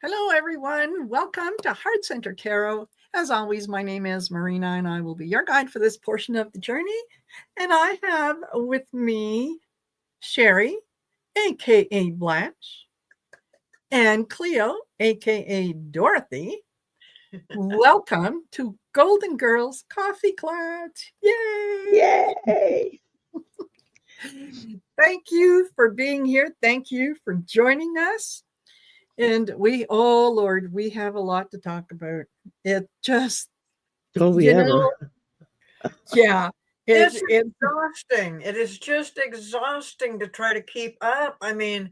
Hello, everyone. Welcome to Heart Center Tarot. As always, my name is Marina, and I will be your guide for this portion of the journey. And I have with me Shari, aka Blanche, and Cleo, aka Dorothy. Welcome to Golden Girls Coffee Klatch. Yay! Yay! Thank you for being here. Thank you for joining us. And oh Lord, we have a lot to talk about. It just, Don't we you ever? know, yeah, It's it exhausting. It is just exhausting to try to keep up. I mean,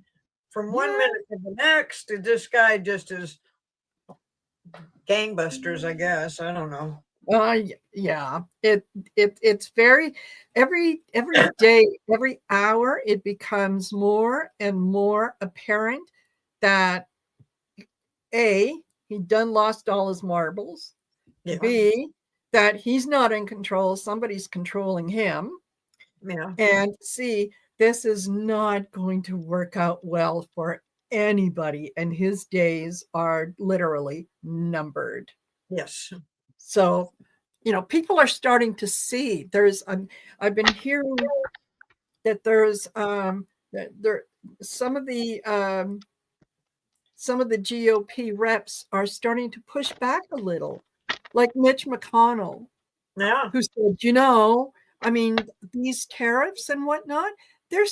from one yeah, minute to the next, this guy just is gangbusters, I guess. I don't know. yeah. It's very every day, every hour, it becomes more and more apparent that A, he done lost all his marbles. Yeah. B, that he's not in control, somebody's controlling him. Yeah. And C, this is not going to work out well for anybody, and his days are literally numbered. Yes. So, people are starting to see. I've been hearing that there's there some of the GOP reps are starting to push back a little, like Mitch McConnell, Yeah. who said, I mean, these tariffs and whatnot, they're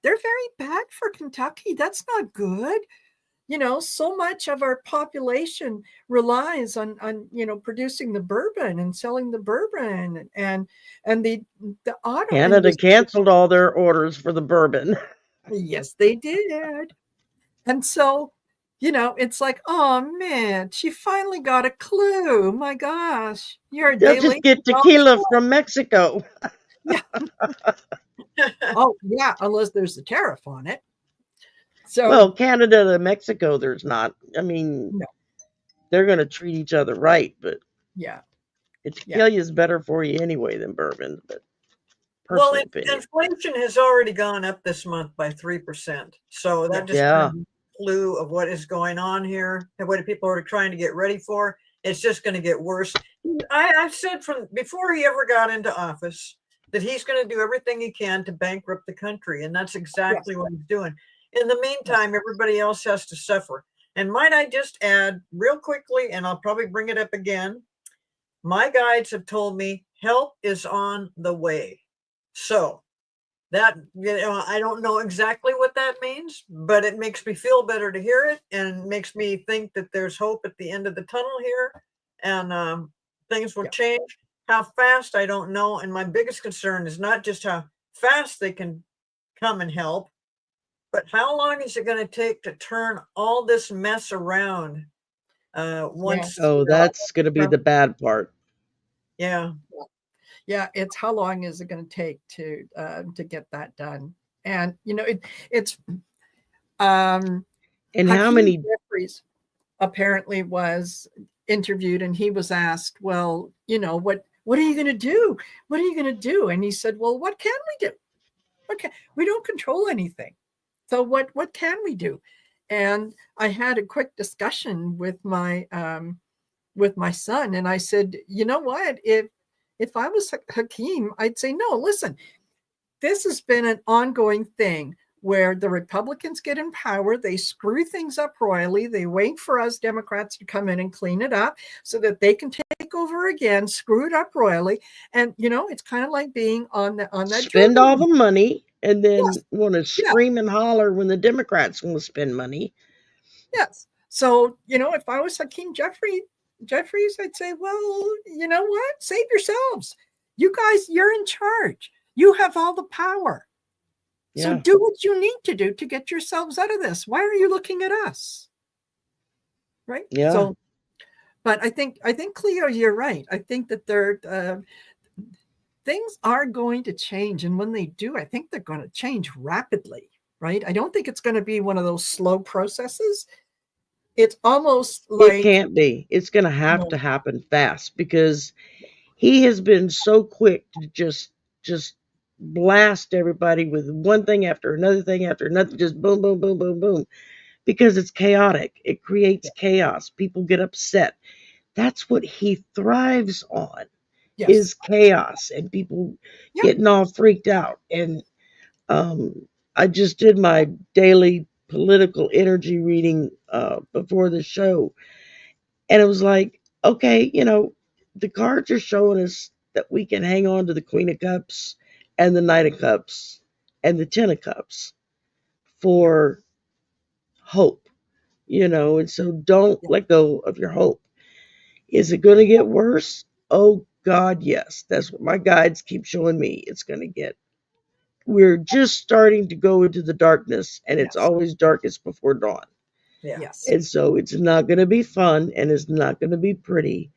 very bad for Kentucky. That's not good. So much of our population relies on producing the bourbon and selling the bourbon, and the auto Canada industry. canceled all their orders for the bourbon. Yes, they did. And so, it's like, oh man, she finally got a clue. My gosh, you're a They'll daily. just get tequila from Mexico. Yeah. Oh yeah, unless there's a tariff on it. So Well, Canada to Mexico, there's not. I mean, no. they're going to treat each other right, but Yeah. tequila is better for you anyway than bourbon. But Well, personal opinion. inflation has already gone up this month by 3%. So that just Yeah. kind of clue of what is going on here and what people are trying to get ready for. It's just going to get worse. I've said from before he ever got into office that he's going to do everything he can to bankrupt the country. And that's exactly what he's doing. In the meantime, everybody else has to suffer. And might I just add real quickly, and I'll probably bring it up again. My guides have told me help is on the way. So that, I don't know exactly what that means, but it makes me feel better to hear it and makes me think that there's hope at the end of the tunnel here and things will change. How fast, I don't know. And my biggest concern is not just how fast they can come and help, but how long is it going to take to turn all this mess around once? Oh, that's going to be the bad part. Yeah. Yeah, it's how long is it going to take to get that done? And it's And how Hakeem many? Jeffries apparently was interviewed, and he was asked, well, what are you going to do? What are you going to do? And he said, well, what can we do? Okay, we don't control anything. So what can we do? And I had a quick discussion with my son, and I said, you know what? If I was Hakeem, I'd say, no, listen, this has been an ongoing thing where the Republicans get in power, they screw things up royally, they wait for us Democrats to come in and clean it up so that they can take over again, screw it up royally. And, it's kind of like being on that. Spend all the money and then want to Yeah. scream and holler when the Democrats want to spend money. Yes. So, if I was Hakeem Jeffries, I'd say, well, you know what? Save yourselves. You guys, you're in charge. You have all the power. Yeah. So do what you need to do to get yourselves out of this. Why are you looking at us? Right? Yeah. So, but I think Cleo, you're right. I think that things are going to change. And when they do, I think they're going to change rapidly, right? I don't think it's going to be one of those slow processes. It's almost like it can't be. It's going to have to happen fast because he has been so quick to just blast everybody with one thing after another thing after another, just boom, boom, boom, boom, boom. because it's chaotic. It creates chaos. People get upset. That's what he thrives on, Yes. is chaos and people Yep. getting all freaked out. And I just did my daily political energy reading before the show, and it was like, okay, the cards are showing us that we can hang on to the Queen of Cups and the Knight of Cups and the Ten of Cups for hope, and so don't Yep. let go of your hope. Is it going to get worse? Oh, God, yes. That's what my guides keep showing me. It's going to get. We're just starting to go into the darkness, and it's Yes. always darkest before dawn. Yeah. Yes. And so it's not going to be fun and it's not going to be pretty.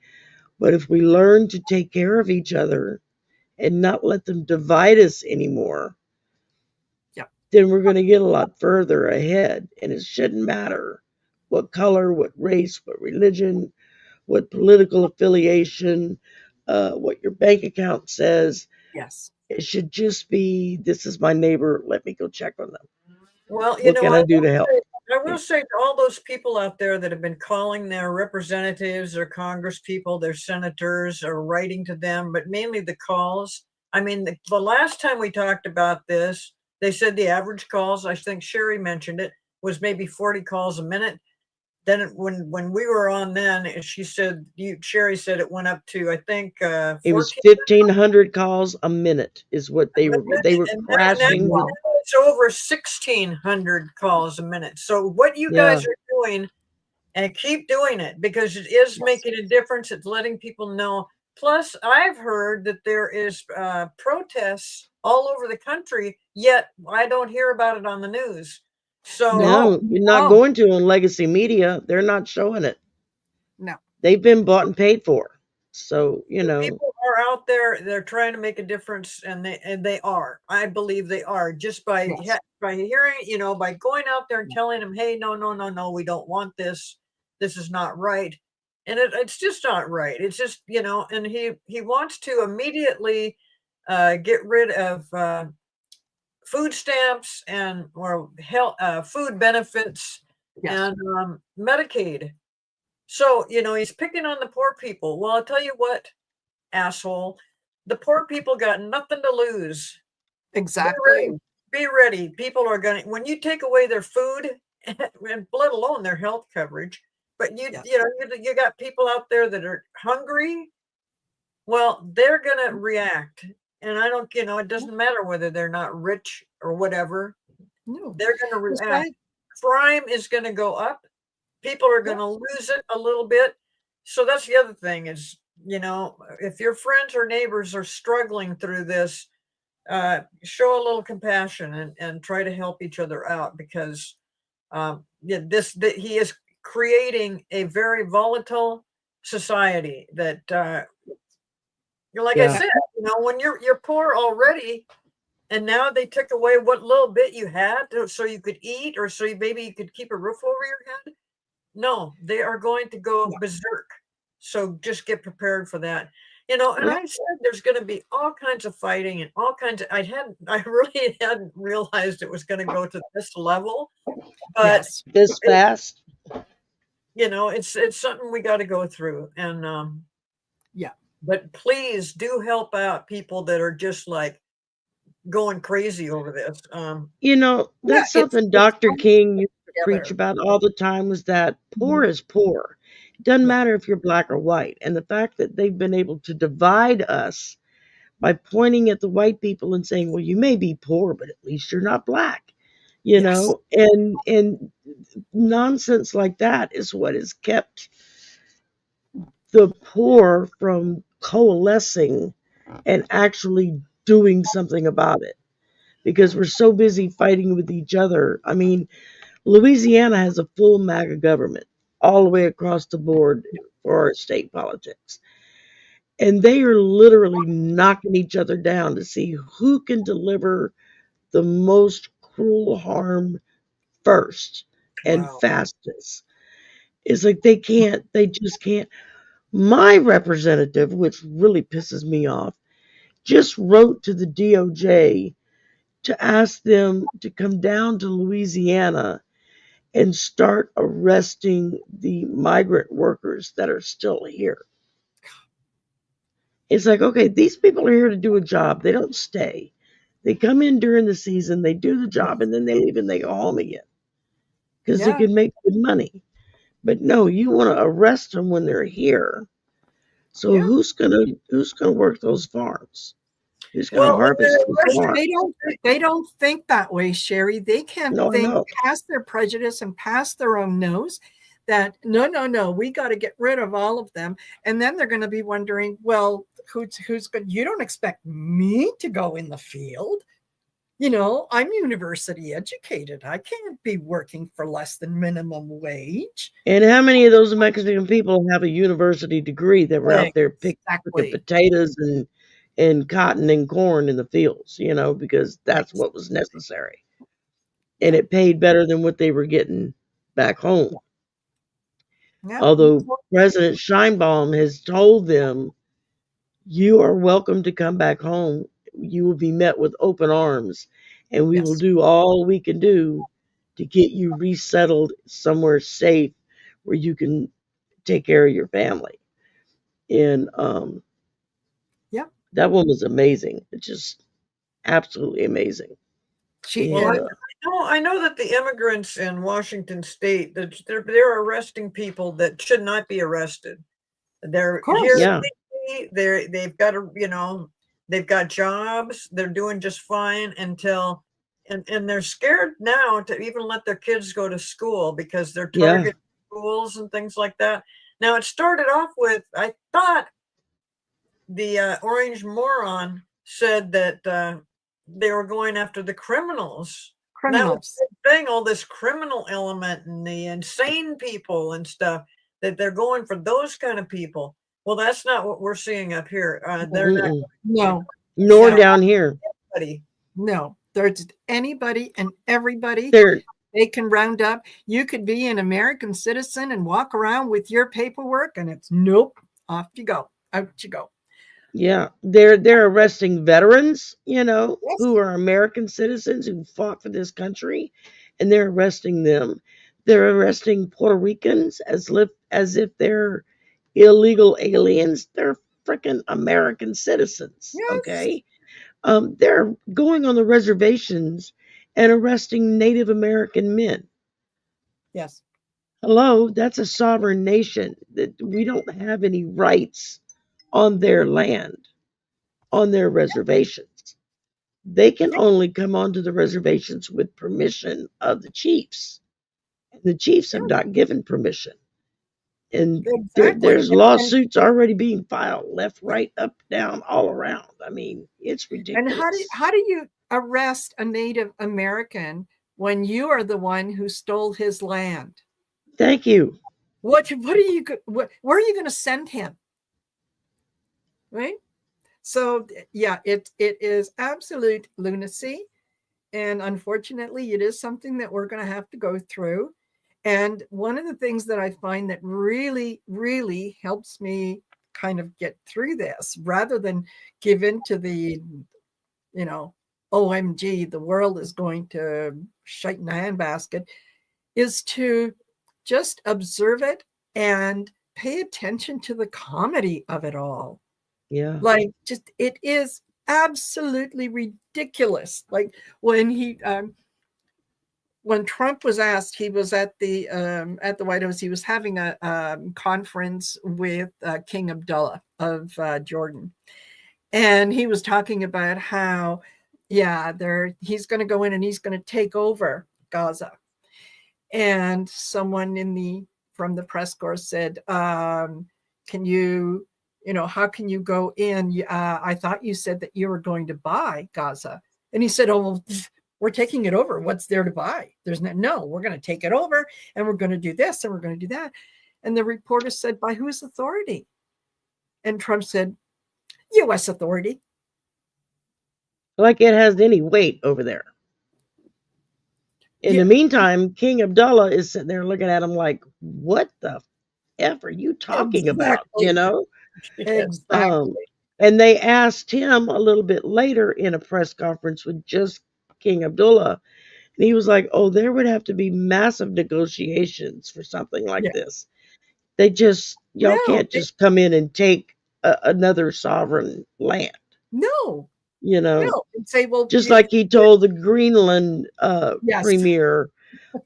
But if we learn to take care of each other and not let them divide us anymore, Yep. then we're going to get a lot further ahead. And it shouldn't matter what color, what race, what religion, what political affiliation, what your bank account says. Yes. It should just be, this is my neighbor. Let me go check on them. Well, What can I do to help? I will say to all those people out there that have been calling their representatives, their Congress people, their senators, or writing to them, but mainly the calls. I mean, the last time we talked about this, they said the average calls, I think Shari mentioned it, was maybe 40 calls a minute. Then when we were on then, she said, Shari said it went up to, I think, It was 14. 1,500 calls a minute is what they were. They were And crashing. Wow. it's over 1,600 calls a minute. So what you Yeah, guys are doing, and keep doing it, because it is Yes. making a difference. It's letting people know. Plus, I've heard that there is protests all over the country, yet I don't hear about it on the news. So no, you're not No. going to on legacy media. They're not showing it. No. They've been bought and paid for. So, people are out there, they're trying to make a difference, and they are. I believe they are, just by Yes. by hearing, by going out there and telling them, hey, no, no, no, no, we don't want this. This is not right. And it's just not right. It's just, and he wants to immediately get rid of food stamps and or health food benefits Yes. and Medicaid. So, he's picking on the poor people. Well, I'll tell you what, asshole, the poor people got nothing to lose. Exactly. Be ready. People are going to, when you take away their food, and let alone their health coverage, but Yes. you got people out there that are hungry. Well, they're going to react. And I don't, it doesn't matter whether they're not rich or whatever. No. They're going to That's react. right. Crime is going to go up. People are going to lose it a little bit. So that's the other thing is, if your friends or neighbors are struggling through this, show a little compassion and try to help each other out, because he is creating a very volatile society that, like I yeah, said, when you're poor already, and now they took away what little bit you had so you could eat, or so maybe you could keep a roof over your head. No, they are going to go Yeah. berserk. So just get prepared for that. And yeah, I said there's going to be all kinds of fighting and all kinds of, I really hadn't realized it was going to go to this level, but Yes. this fast. it's something we got to go through. And Yeah. but please do help out people that are just like going crazy over this. Yeah. That's something It's Dr. coming King used to preach together. about all the time, was that poor Mhm. is poor. It doesn't Yeah. matter if you're black or white. And the fact that they've been able to divide us by pointing at the white people and saying, well, you may be poor, but at least you're not black, Yes. and nonsense like that is what has kept the poor from coalescing and actually doing something about it, because we're so busy fighting with each other. I mean, Louisiana has a full MAGA government all the way across the board for our state politics. And they are literally knocking each other down to see who can deliver the most cruel harm first and Wow. fastest. It's like they just can't. My representative, which really pisses me off, just wrote to the DOJ to ask them to come down to Louisiana and start arresting the migrant workers that are still here. It's like, okay, these people are here to do a job. They don't stay. They come in during the season, they do the job, and then they leave and they go home again because they Yeah, can make good money. But no, you want to arrest them when they're here. So yeah. who's gonna work those farms? Who's gonna Well, when harvest they're those But arresting, farms? they don't think that way, Sherry. They can't No, I think know. past their prejudice and past their own nose that no, we got to get rid of all of them. And then they're going to be wondering, well, who's good? You don't expect me to go in the field. I'm university educated. I can't be working for less than minimum wage. And how many of those Mexican people have a university degree that were out there picking Exactly. potatoes and cotton and corn in the fields, because that's Right. what was necessary. And Yeah. it paid better than what they were getting back home. Yeah. Although President Scheinbaum has told them, you are welcome to come back home. You will be met with open arms, and we will Yes. do all we can do to get you resettled somewhere safe where you can take care of your family. And Yeah. that woman's amazing. It's just absolutely amazing. well, And I know that the immigrants in Washington State, that they're arresting people that should not be arrested. Of They're here course. yeah, legally, they've got they've got jobs, they're doing just fine until and they're scared now to even let their kids go to school because they're yeah, targeting schools and things like that. Now it started off with, I thought the orange moron said that they were going after the criminals. And that was Criminals. the big thing, all this criminal element and the insane people and stuff, that they're going for those kind of people. Well, that's not what we're seeing up here. They're not mm-mm. No, Nor no, down here. anybody. no. There's anybody and everybody They're they can round up. You could be an American citizen and walk around with your paperwork, and it's nope, off you go, out you go. Yeah, they're arresting veterans, Yes. who are American citizens who fought for this country, and they're arresting them. They're arresting Puerto Ricans as if they're illegal aliens. They're freaking American citizens, Yes. okay? They're going on the reservations and arresting Native American men. Yes. Hello, that's a sovereign nation. That we don't have any rights on their land, on their reservations. They can only come onto the reservations with permission of the chiefs. And the chiefs have not given permission. And Exactly. there's lawsuits already being filed left, right, up, down, all around. I mean, it's And ridiculous. how do you arrest a Native American when you are the one who stole his land? Thank you. What are you where are you going to send him? Right? So yeah, it is absolute lunacy. And unfortunately, it is something that we're going to have to go through. And one of the things that I find that really, really helps me kind of get through this rather than give in to the, OMG, the world is going to shite in a handbasket, is to just observe it and pay attention to the comedy of it all. Yeah. Like, just it is absolutely ridiculous. Like when Trump was asked, he was at the White House. He was having a conference with King Abdullah of Jordan, and he was talking about how, yeah, he's going to go in and he's going to take over Gaza. And someone from the press corps said, "Can you?" how can you go in? I thought you said that you were going to buy Gaza. And he said, oh, well, we're taking it over. What's there to buy? There's no, we're going to take it over and we're going to do this and we're going to do that. And the reporter said, by whose authority? And Trump said, U.S. authority. Like it has any weight over there. In the meantime, King Abdullah is sitting there looking at him like, what the F are you talking about? Exactly. And they asked him a little bit later in a press conference with just King Abdullah, And he was like, oh, there would have to be massive negotiations for something like Yeah. this. Y'all No, can't just come in and take another sovereign land, no, you know? no. And say, well, Just like he told the Greenland yes, premier,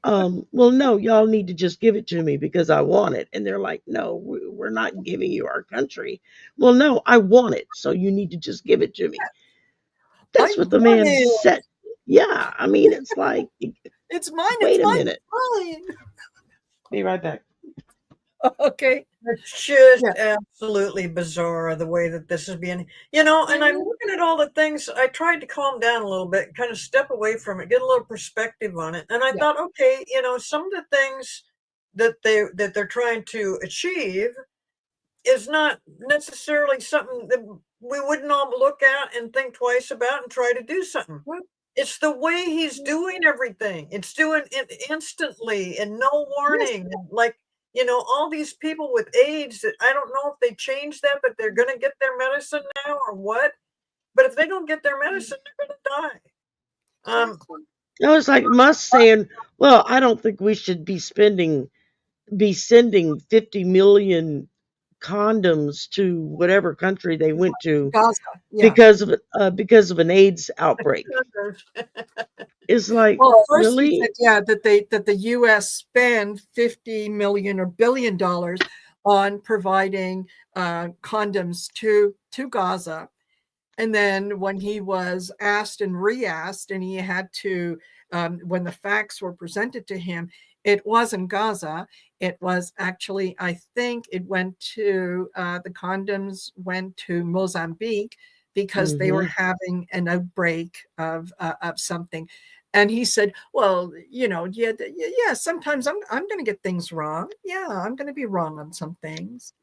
well, no, y'all need to just give it to me because I want it. And they're like, no, we're not giving you our country. Well, no, I want it. So you need to just give it to me. I That's what the want man it. said. Yeah. I mean, it's like, It's mine. It's wait a mine. minute. It's mine. Be right back. Okay. It's just Yeah. absolutely bizarre the way that this is being, and I'm looking at all the things. I tried to calm down a little bit, kind of step away from it, get a little perspective on it. And I Yeah. thought, okay, some of the things that they're trying to achieve is not necessarily something that we wouldn't all look at and think twice about and try to do something. It's the way he's doing everything. It's doing it instantly and no warning. Yes. Like, all these people with AIDS that I don't know if they changed that, but they're going to get their medicine now or what. But if they don't get their medicine, they're going to die. Exactly. No, it's like Musk saying, well, I don't think we should be sending 50 million condoms to whatever country they went to Gaza. Yeah. because of an AIDS outbreak. It's like, Well, first he really? said, yeah, that the U.S. spend $50 million or $1 billion on providing condoms to Gaza. And then when he was asked and re-asked, and he had to, when the facts were presented to him, it wasn't Gaza. It was actually, I think it went to, the condoms went to Mozambique because they were Mm-hmm. having an outbreak of something. And he said, well, yeah, sometimes I'm going to get things wrong. Yeah, I'm going to be wrong on some things.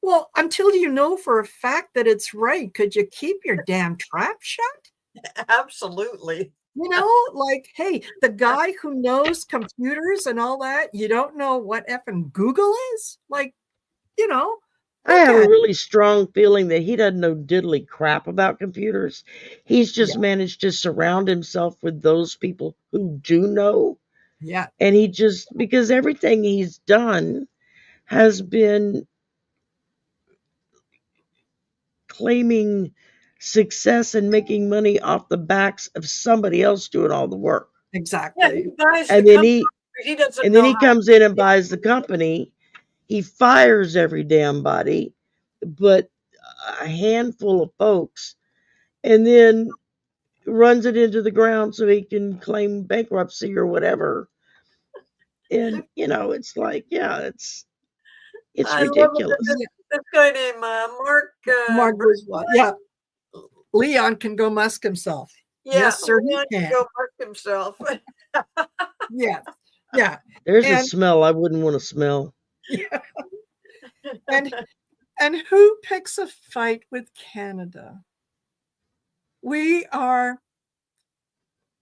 Well, until you know for a fact that it's right, could you keep your damn trap shut? Absolutely. Like, hey, the guy who knows computers and all that, you don't know what effing Google is? Like, I look have a at it. really strong feeling that he doesn't know diddly crap about computers. He's Yeah, just managed to surround himself with those people who do know. yeah, And because everything he's done has been claiming success and making money off the backs of somebody else doing all the work. Yeah, exactly. he buys the And then company. he He doesn't and then know he how. comes in and buys the company. He fires every damn body, but a handful of folks, and then runs it into the ground so he can claim bankruptcy or whatever. And it's like, yeah, it's I love it. ridiculous. Yeah, This guy named Mark. Mark Griswold. Yeah, Leon can go musk himself. Yeah, Yes, sir, he Leon can can. go Mark himself. Yeah, yeah, There's a and smell I wouldn't want to smell. yeah, and and who picks a fight with Canada? We are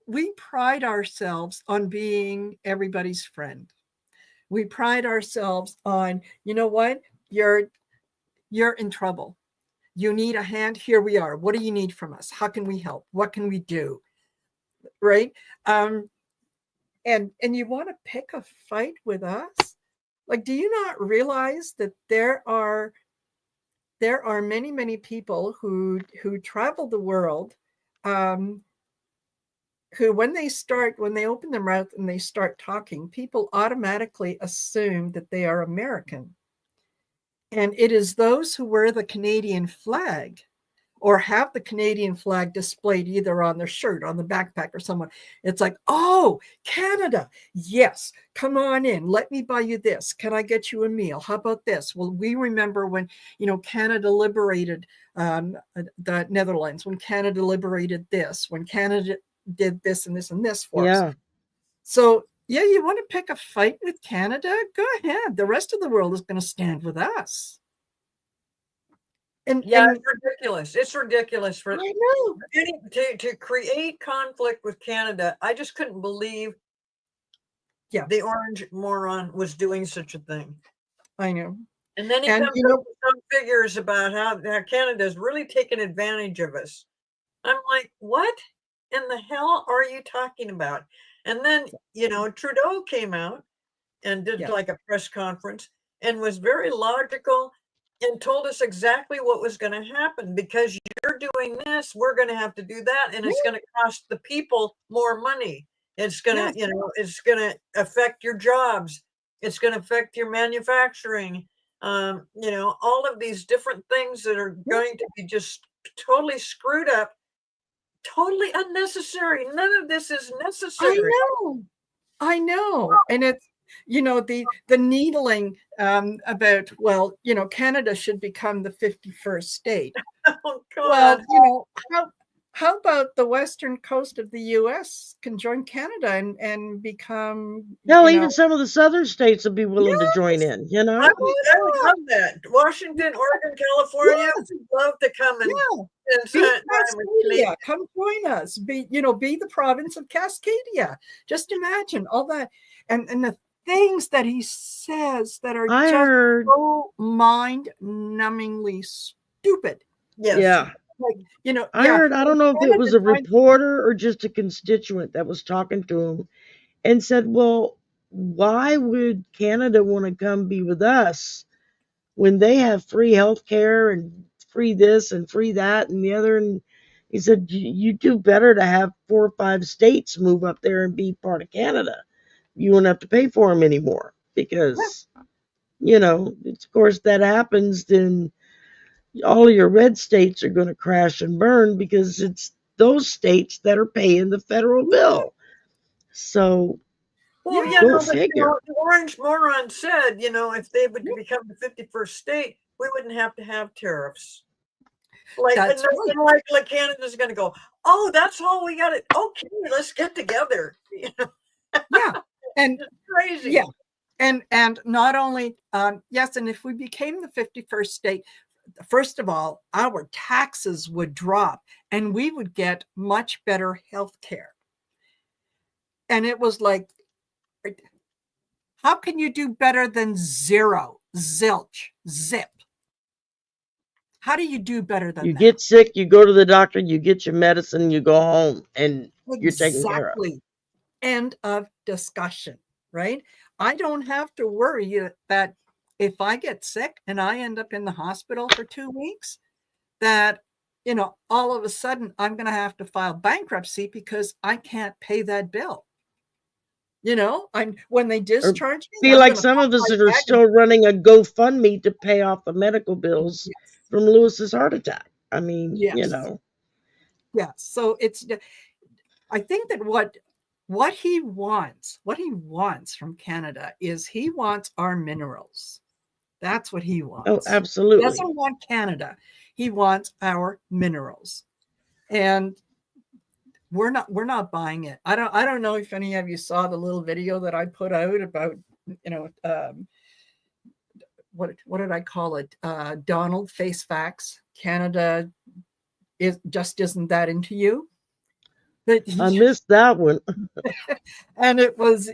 we pride ourselves on being everybody's friend. We pride ourselves on, you know what? You're in trouble. You need a hand. Here we are. What do you need from us? How can we help? What can we do? Right? Um, and you want to pick a fight with us? Like, do you not realize that there are many people who travel the world, um, who when they open their mouth and they start talking, people automatically assume that they are American. And it is those who wear the Canadian flag or have the Canadian flag displayed either on their shirt, on the backpack, or someone. It's like, oh, Canada. Yes, come on in. Let me buy you this. Can I get you a meal? How about this? Well, we remember when, Canada liberated the Netherlands, when Canada liberated this, when Canada did this and this and this for us. Yeah. So, yeah, you want to pick a fight with Canada? Go ahead. The rest of the world is going to stand with us. And Yeah, it's ridiculous. It's ridiculous for I know. to create conflict with Canada. I just couldn't believe Yeah, the orange moron was doing such a thing. I know. And then he And comes up with some figures about how Canada's really taken advantage of us. I'm like, what in the hell are you talking about? And then, Trudeau came out and did Yeah. like a press conference and was very logical and told us exactly what was going to happen. Because you're doing this, we're going to have to do that, and it's going to cost the people more money. It's going to, Yes. it's going to affect your jobs. It's going to affect your manufacturing. All of these different things that are going to be just totally screwed up, totally unnecessary. None of this is necessary. I know. And it's, the needling about, well, Canada should become the 51st state. Oh, God. Well, how about the western coast of the U.S. can join Canada and become, Hell, even some of the southern states would be willing to join in, I would love that. Washington, Oregon, California, would love to come and be Cascadia. Come join us. Be the province of Cascadia. Just imagine all that, and the things that he says that are so mind-numbingly stupid. Yes. Yeah. Like, I heard, I don't know if it was a reporter or just a constituent that was talking to him and said, well, why would Canada want to come be with us when they have free health care and free this and free that and the other? And he said, you do better to have 4 or 5 states move up there and be part of Canada. You won't have to pay for them anymore because, of course, that happens, then all of your red states are going to crash and burn because it's those states that are paying the federal bill. So, go figure. The orange moron said, if they would become the 51st state, we wouldn't have to have tariffs. Like Canada's going to go, oh, that's all we got. Okay, let's get together. Yeah, and it's crazy. Yeah, and not only yes, and if we became the 51st state, first of all, our taxes would drop and we would get much better health care. And it was like, how can you do better than zero, zilch, zip? How do you do better than that? You get sick, you go to the doctor, you get your medicine, you go home, and you're taken care of. Exactly. End of discussion, right? I don't have to worry that if I get sick and I end up in the hospital for 2 weeks, that, all of a sudden I'm going to have to file bankruptcy because I can't pay that bill. When they discharge me. Be like some of us that are still running a GoFundMe to pay off the medical bills from Lewis's heart attack. I mean, Yeah. So it's, I think that what he wants from Canada is he wants our minerals. That's what he wants. Oh, absolutely. He doesn't want Canada. He wants our minerals. And we're not buying it. I don't know if any of you saw the little video that I put out about, what did I call it? Donald Face Facts. Canada isn't that into you. I missed that one. And it was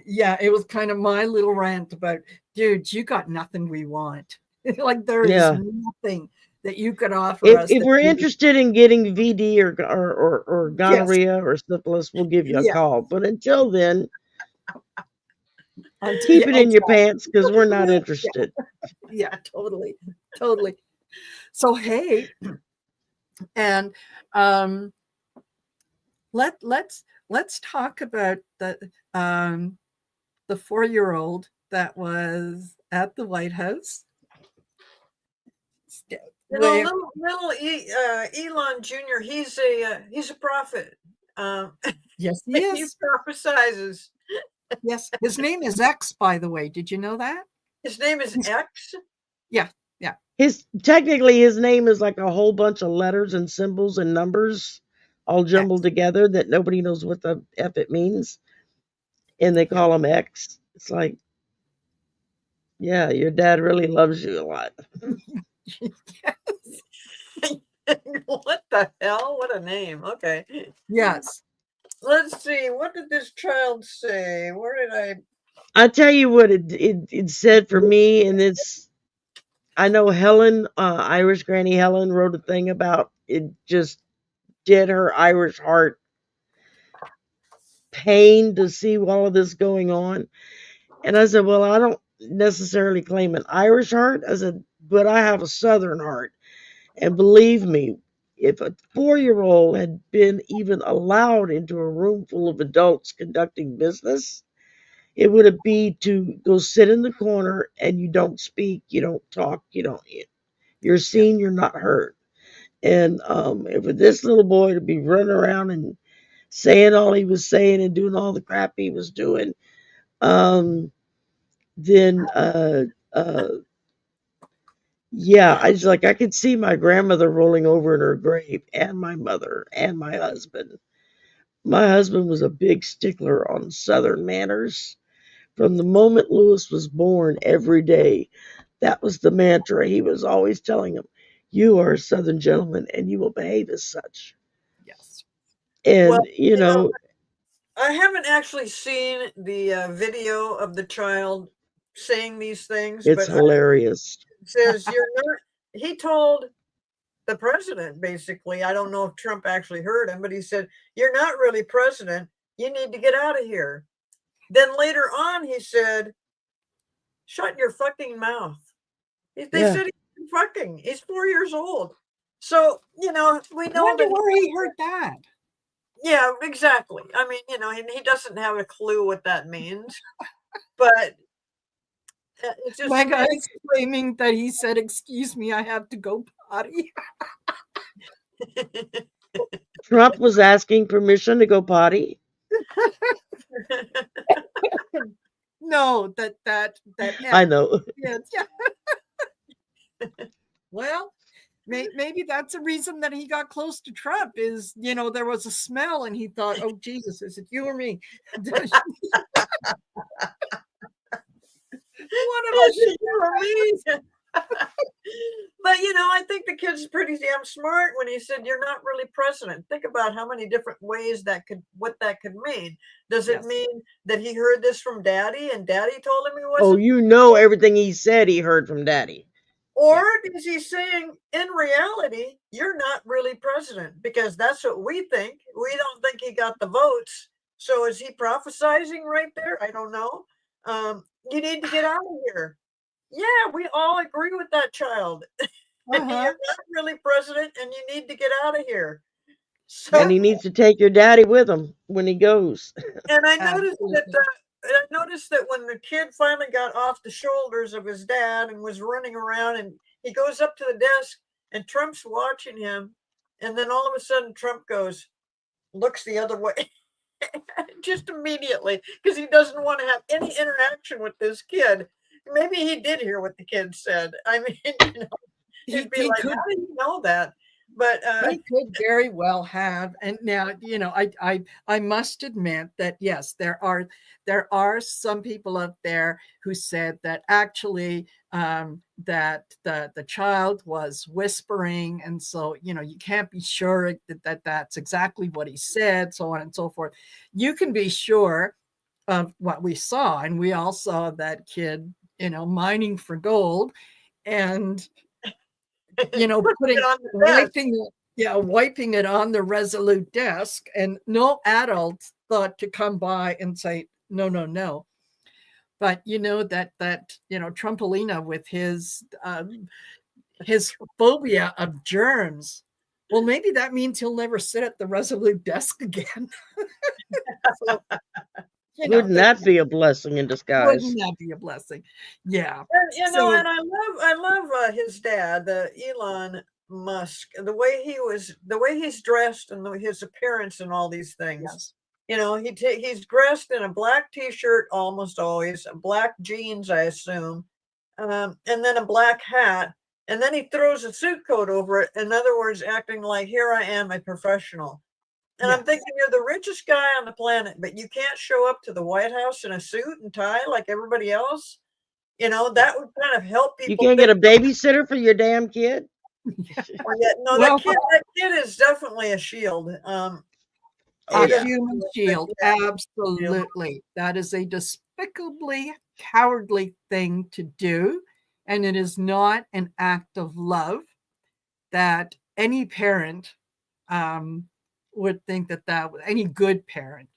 kind of my little rant about, dude, you got nothing we want. Like there is nothing that you could offer us. If we're interested in getting VD or gonorrhea or syphilis, we'll give you a call. But until then, keep it in your pants because we're not interested. Yeah, totally. So hey, and let's talk about the 4-year-old that was at the White House. Little Elon Jr. He's a prophet. Yes, he is. He prophesizes. Yes, his name is X, by the way. Did you know that? His name is X? Yeah. Technically, his name is like a whole bunch of letters and symbols and numbers all jumbled together that nobody knows what the F it means. And they call him X. It's like, yeah, your dad really loves you a lot. Yes. What the hell? What a name. Okay. Yes. Let's see. What did this child say? Where did I tell you what it said for me, and I know Helen, Irish Granny Helen, wrote a thing about it. Just did her Irish heart. pain to see all of this going on. And I said, well, I don't necessarily claim an Irish heart. I said, but I have a Southern heart. And believe me, if a 4-year-old had been even allowed into a room full of adults conducting business, it would have been to go sit in the corner and you don't speak, you don't talk, you're Yeah. seen, you're not heard. And for this little boy to be running around and saying all he was saying and doing all the crap he was doing, um, then yeah, I just like I could see my grandmother rolling over in her grave, and my mother and my husband. My husband was a big stickler on Southern manners. From the moment Lewis was born, every day, that was the mantra. He was always telling him, "You are a Southern gentleman, and you will behave as such." Yes. And Well, you know, I haven't actually seen the video of the child saying these things, it's but hilarious. it says you're not. He told the president basically. I don't know if Trump actually heard him, but he said, "You're not really president. You need to get out of here." Then later on, he said, "Shut your fucking mouth." They Yeah, said he's fucking. He's 4 years old. So we I know wonder that. where he heard that. Yeah, exactly. I mean, he doesn't have a clue what that means, but it's just My guy's claiming that he said, "Excuse me, I have to go potty." Trump was asking permission to go potty. No, that I know. yeah. Well, maybe that's a reason that he got close to Trump is, there was a smell and he thought, "Oh, Jesus, is it you or me?" One of us should You or me. But I think the kid's pretty damn smart when he said you're not really president. Think about how many different ways what that could mean. Does it Yes. mean that he heard this from daddy and daddy told him he Oh, wasn't? everything he said he heard from Daddy. Or Yeah. is he saying, in reality, you're not really president? Because that's what we think. We don't think he got the votes. So is he prophesizing right there? I don't know. You need to get out of here. Yeah, we all agree with that child. You're Uh-huh. not really president and you need to get out of here. And So, he needs to take your daddy with him when he goes. and Absolutely. I noticed that when the kid finally got off the shoulders of his dad and was running around, and he goes up to the desk, and Trump's watching him, and then all of a sudden Trump looks the other way, just immediately, because he doesn't want to have any interaction with this kid. Maybe he did hear what the kid said. I mean, he'd be He like, could "How did you know that?" But he could very well have. And now, I must admit that yes, there are some people out there who said that actually that the child was whispering, and so you can't be sure that that's exactly what he said, so on and so forth. You can be sure of what we saw, and we all saw that kid, mining for gold, and putting it putting on the desk. wiping it on the Resolute desk, and no adult thought to come by and say no, no, no. But Trumpolina with his phobia of germs. Well, maybe that means he'll never sit at the Resolute desk again. So, Wouldn't that be a blessing in wouldn't disguise? that be a blessing? Yeah. And So and I love his dad, the Elon Musk, the way he's dressed, and his appearance, and all these things. yes, He's dressed in a black t-shirt almost always, black jeans, I assume, and then a black hat, and then he throws a suit coat over it. In other words, acting like, "Here I am, a professional." And I'm yes. thinking, you're the richest guy on the planet, but you can't show up to the White House in a suit and tie like everybody else. That would kind of help You people can't think. get a babysitter for your damn kid? Oh, yeah, no, Well, that kid is definitely a shield. Oh, a yeah. human But shield. yeah, Absolutely. That is a despicably cowardly thing to do. And it is not an act of love that any parent would think that any good parent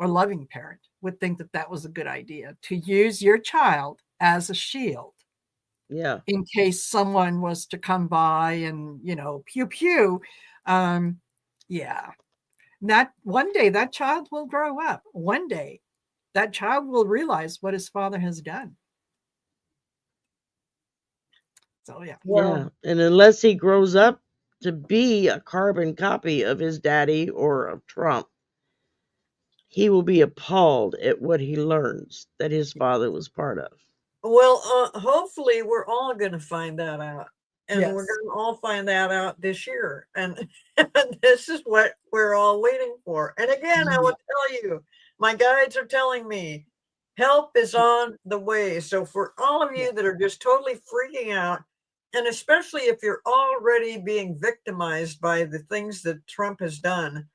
or loving parent would think that that was a good idea, to use your child as a shield Yeah. in case someone was to come by and, pew pew. Yeah. That one day that child will grow up. One day that child will realize what his father has done. So yeah. Yeah. And unless he grows up to be a carbon copy of his daddy or of Trump, he will be appalled at what he learns that his father was part of. Well, hopefully we're all going to find that out. And we're Yes. going to all find that out this year. And this is what we're all waiting for. And again, I will tell you, my guides are telling me help is on the way. So for all of you that are just totally freaking out, and especially if you're already being victimized by the things that Trump has done,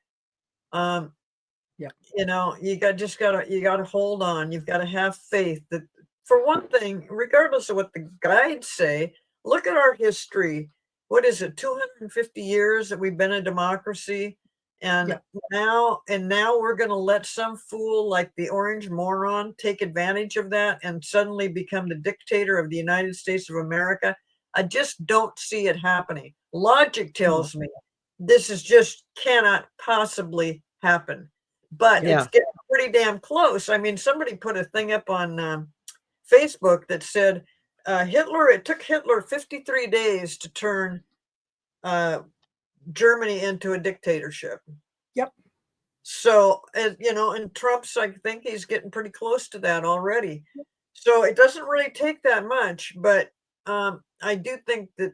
you know, you gotta hold on. You've got to have faith that, for one thing, regardless of what the guides say, look at our history. What is it, 250 years that we've been a democracy? And now we're going to let some fool like the orange moron take advantage of that and suddenly become the dictator of the United States of America. I just don't see it happening. Logic tells me this is just cannot possibly happen. But it's getting pretty damn close. I mean, somebody put a thing up on Facebook that said it took Hitler 53 days to turn Germany into a dictatorship. Yep. So, and Trump's, I think he's getting pretty close to that already. So it doesn't really take that much, but I do think that,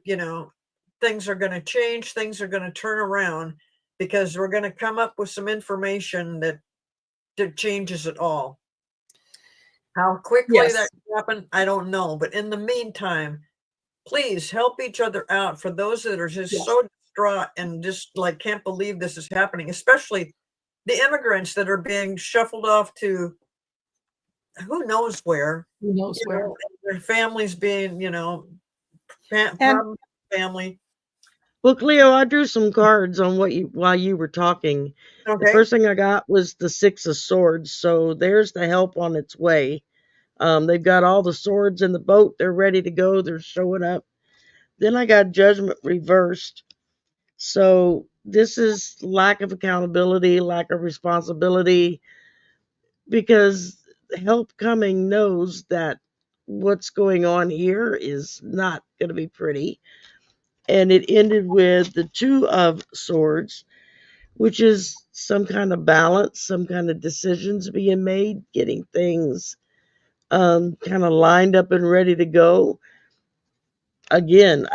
things are going to change, things are going to turn around, because we're going to come up with some information that changes it all. How quickly that can happen, I don't know. But in the meantime, please help each other out. For those that are just so distraught and just like can't believe this is happening, especially the immigrants that are being shuffled off to who knows where. Who knows where? Their families being, family. Well, Cleo, I drew some cards on while you were talking. Okay. The first thing I got was the Six of Swords, so there's the help on its way. They've got all the swords in the boat. They're ready to go. They're showing up. Then I got Judgment reversed. So this is lack of accountability, lack of responsibility, because help coming knows that what's going on here is not going to be pretty. And it ended with the Two of Swords, which is some kind of balance, some kind of decisions being made, getting things kind of lined up and ready to go. Again,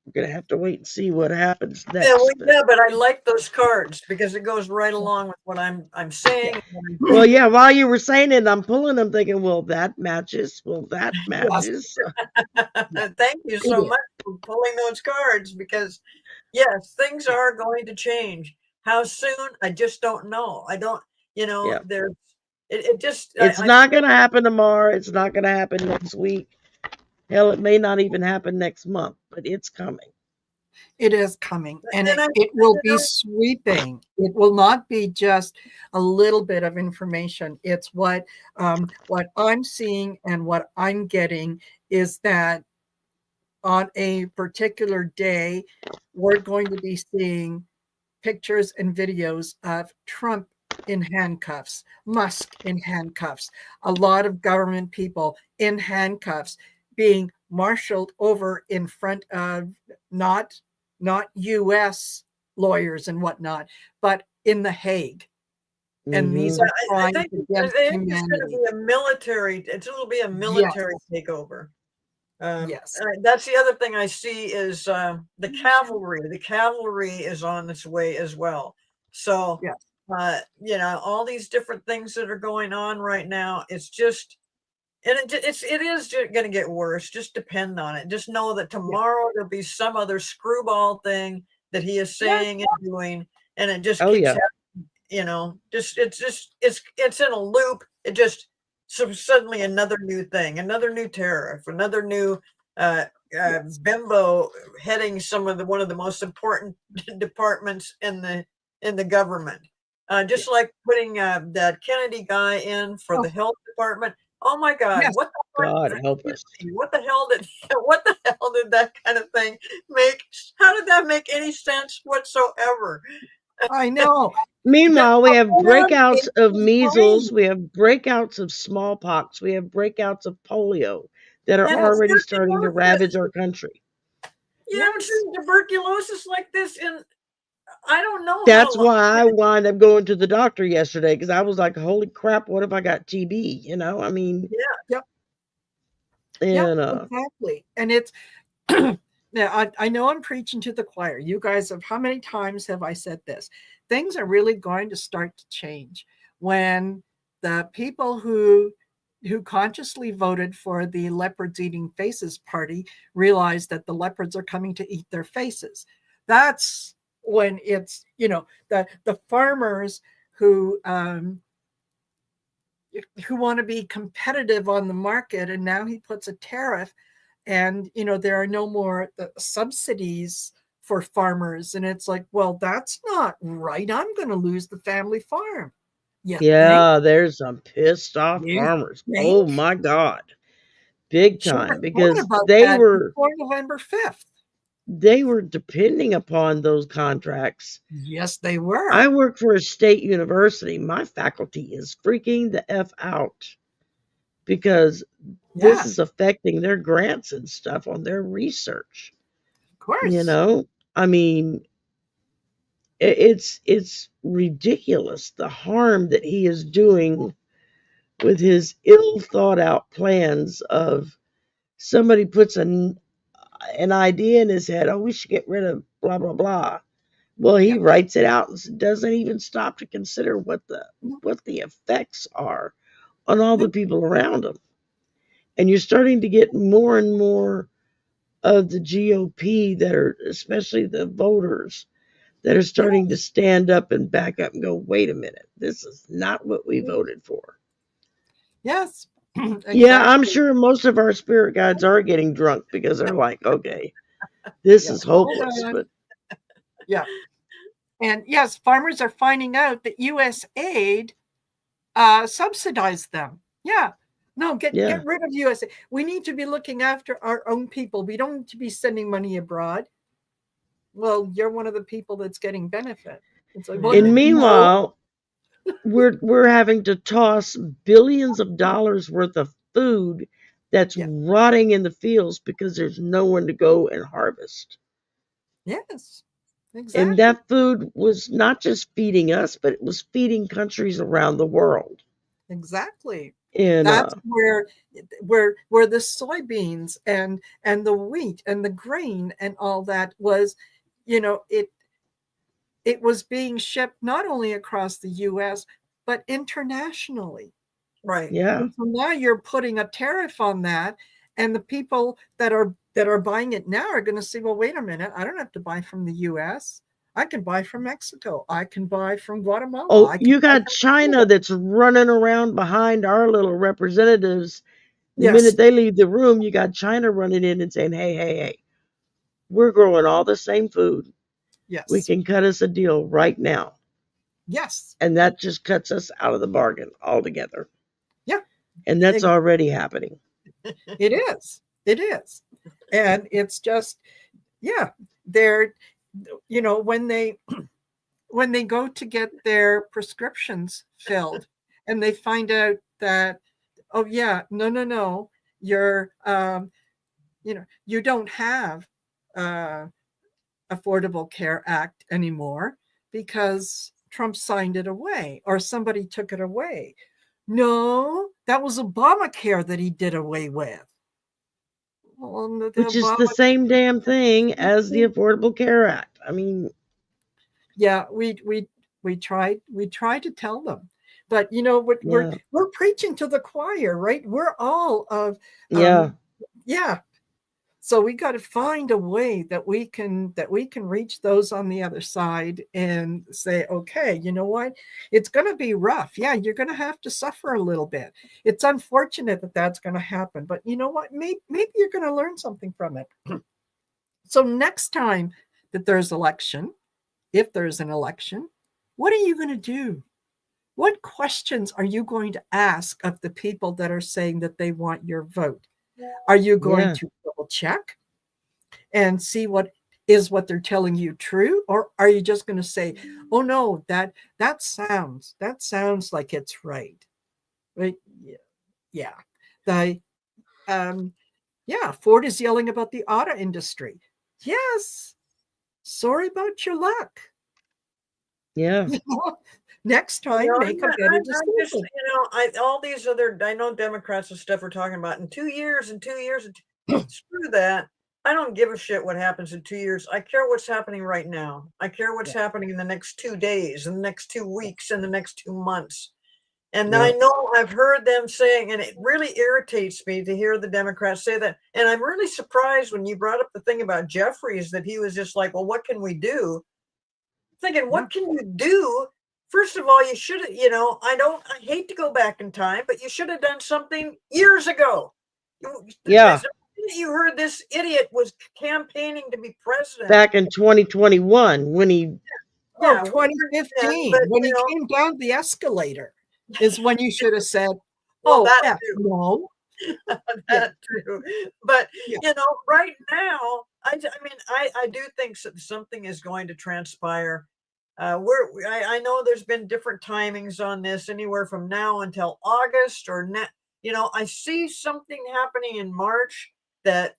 we're going to have to wait and see what happens next. But I like those cards because it goes right along with what I'm saying. Well, yeah, while you were saying it, I'm pulling them thinking, well, that matches. Well, that matches. Thank you so much for pulling those cards, because yes, things are going to change. How soon? I just don't know. I don't, there's, it's not going to happen tomorrow. It's not going to happen next week. Hell, it may not even happen next month, but it's coming. It is coming, and it will be sweeping. It will not be just a little bit of information. It's what I'm seeing and what I'm getting is that on a particular day, we're going to be seeing pictures and videos of Trump in handcuffs, Musk in handcuffs, a lot of government people in handcuffs being marshaled over in front of not U.S. lawyers and whatnot, but in The Hague. And these are crimes against humanity. It's going to be a military. It'll be a military takeover. Yes. That's the other thing I see is the cavalry. The cavalry is on its way as well. So, all these different things that are going on right now, it's just. And it is going to get worse. Just depend on it. Just know that tomorrow there'll be some other screwball thing that he is saying and doing, and it just keeps happening, it's in a loop. It just suddenly another new thing, another new tariff, another new bimbo heading one of the most important departments in the government. Just like putting that Kennedy guy in for Oh, the health department. Oh my God! yes. What the God heck? help us. What the hell did what the hell did that kind of thing make? How did that make any sense whatsoever? I know. Meanwhile, we have The man breakouts ate of his measles, brain. we have breakouts of smallpox, we have breakouts of polio that are And Yes. already starting to ravage tuberculosis. our country. You haven't Yes. seen tuberculosis like this in I don't know how That's long. why I wound up going to the doctor yesterday because I was like, holy crap, what if I got TB? I mean, Yeah, Yep. Yep. and Exactly. And it's now I know I'm preaching to the choir. You guys have how many times have I said this? Things are really going to start to change when the people who consciously voted for the leopards eating faces party realize that the leopards are coming to eat their faces. That's when it's the farmers who want to be competitive on the market, and now he puts a tariff, and there are no more subsidies for farmers, and it's like, well, that's not right. I'm going to lose the family farm. You think? yeah, there's some pissed off You farmers. think? Oh my God, big Should time have thought because about they that were before November 5th. they were depending upon those contracts. Yes, they were. I work for a state university. My faculty is freaking the F out because this Yeah, is affecting their grants and stuff on their research. of You course. know, I mean, it's ridiculous the harm that he is doing with his ill thought out plans of somebody puts an idea in his head, oh, we should get rid of blah blah blah. Well, he Yep. writes it out and doesn't even stop to consider what the effects are on all the people around him. And you're starting to get more and more of the GOP that are, especially the voters, that are starting to Yes. stand up and back up and go, wait a minute, this is not what we voted for. Yes. Yeah, I'm Exactly. sure most of our spirit guides are getting drunk because they're like, okay, this Yeah. is Hold hopeless. on. But Yeah. And yes, farmers are finding out that U.S. aid subsidize them. Yeah. No, yeah, get rid of USA. We need to be looking after our own people. We don't need to be sending money abroad. Well, you're one of the people that's getting benefit. It's like, well, and no. meanwhile, we're having to toss billions of dollars worth of food that's Yeah. rotting in the fields because there's no one to go and harvest. Yes. And Exactly. that food was not just feeding us, but it was feeding countries around the world. Exactly. And That's where the soybeans and the wheat and the grain and all that was, you know, it was being shipped not only across the US, but internationally. right. yeah, And so now you're putting a tariff on that. And the people that are buying it now are going to say, well, wait a minute, I don't have to buy from the US. I can buy from Mexico. I can buy from Guatemala. oh, I can you buy got from China Cuba. that's running around behind our little representatives. The minute Yes. they leave the room, you got China running in and saying, hey, hey, hey, we're growing all the same food. We Yes. can cut us a deal right now. Yes. And that just cuts us out of the bargain altogether. Yeah. And that's It, already happening. it is. It is. And it's just, yeah, they're, when they go to get their prescriptions filled and they find out that, oh yeah, no, you're you don't have uh Affordable Care Act anymore because Trump signed it away or somebody took it away. No, that was Obamacare that he did away with. Well, the Which is the Obama, same damn thing as the Affordable Care Act. I mean, yeah, we tried to tell them, but what we're yeah, we're preaching to the choir, right? We're all of yeah. yeah. So we got to find a way that we can reach those on the other side and say, okay, you know what? It's going to be rough. Yeah, you're going to have to suffer a little bit. It's unfortunate that that's going to happen, but you know what? Maybe you're going to learn something from it. So next time that there's election, if there's an election, What are you going to do? What questions are you going to ask of the people that are saying that they want your vote? Are you going Yeah. to double check and see what they're telling you true, or are you just going to say, oh no, that sounds like it's right? Right? Yeah. The Ford is yelling about the auto industry. Yes. Sorry about your luck. Yeah. Next time, make a better decision. All these other, I know Democrats and stuff are talking about in 2 years and 2 years. Screw that. I don't give a shit what happens in 2 years. I care what's happening right now. I care what's happening in the next 2 days, in the next 2 weeks, in the next 2 months. And I know I've heard them saying, and it really irritates me to hear the Democrats say that. And I'm really surprised when you brought up the thing about Jeffries, that he was just like, well, what can we do? Thinking, what can you do? First of all, you should have, I hate to go back in time, but you should have done something years ago. Yeah. You heard this idiot was campaigning to be president Back in 2021 when he 2015, when he came down the escalator is when you should have said, well, oh, that no. That too. But right now, I do think something is going to transpire. I know there's been different timings on this, anywhere from now until August or I see something happening in March that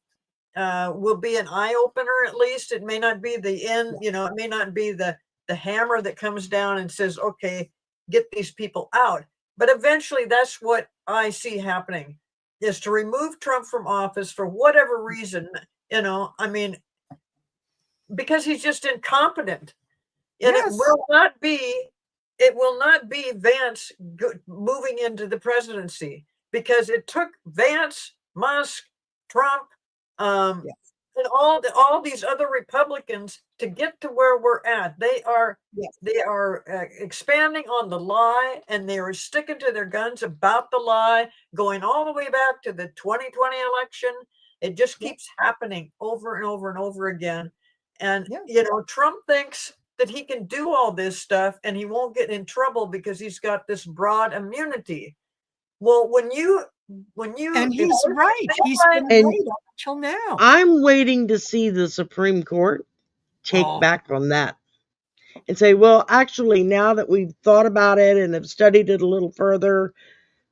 will be an eye opener. At least it may not be the end. It may not be the hammer that comes down and says, okay, get these people out. But eventually, that's what I see happening, is to remove Trump from office for whatever reason. Because he's just incompetent. And it will not be Vance moving into the presidency, because it took Vance, Musk, Trump, and all these other Republicans to get to where we're at. They are expanding on the lie, and they are sticking to their guns about the lie, going all the way back to the 2020 election. It just keeps happening over and over and over again. And Trump thinks that he can do all this stuff and he won't get in trouble because he's got this broad immunity. Well, when you and he's right. He's been right up until now. I'm waiting to see the Supreme Court take back on that and say, well, actually, now that we've thought about it and have studied it a little further,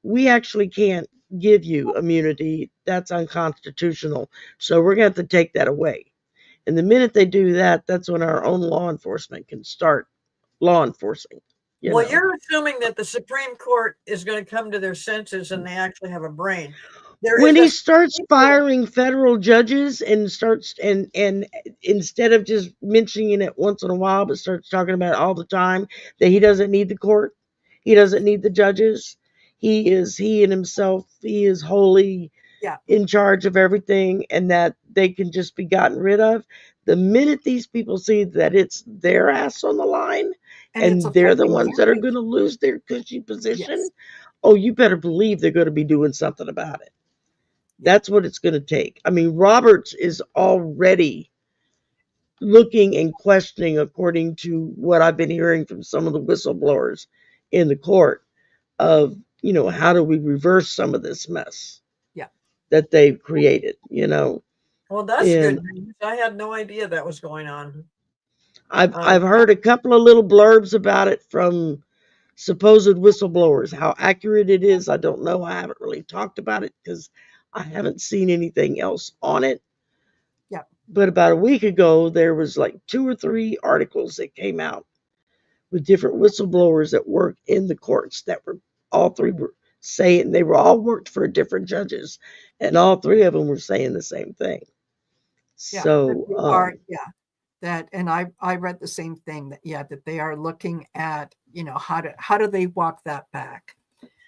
we actually can't give you immunity. That's unconstitutional. So we're going to have to take that away. And the minute they do that, that's when our own law enforcement can start law enforcing. You're assuming that the Supreme Court is going to come to their senses and they actually have a brain. When he starts firing federal judges and starts and instead of just mentioning it once in a while, but starts talking about it all the time, that he doesn't need the court, he doesn't need the judges. He and himself, he is wholly in charge of everything, and that they can just be gotten rid of. The minute these people see that it's their ass on the line and they're the ones that are going to lose their cushy position, oh, you better believe they're going to be doing something about it. That's what it's going to take. I mean, Roberts is already looking and questioning, according to what I've been hearing from some of the whistleblowers in the court, of, how do we reverse some of this mess that they've created, Well, that's good news. I had no idea that was going on. I've heard a couple of little blurbs about it from supposed whistleblowers. How accurate it is, I don't know. I haven't really talked about it because I haven't seen anything else on it. Yeah. But about a week ago, there was like 2 or 3 articles that came out with different whistleblowers that work in the courts, that were all 3 were saying, they were all worked for different judges, and all 3 of them were saying the same thing. So that, and I read the same thing, that they are looking at, how do they walk that back?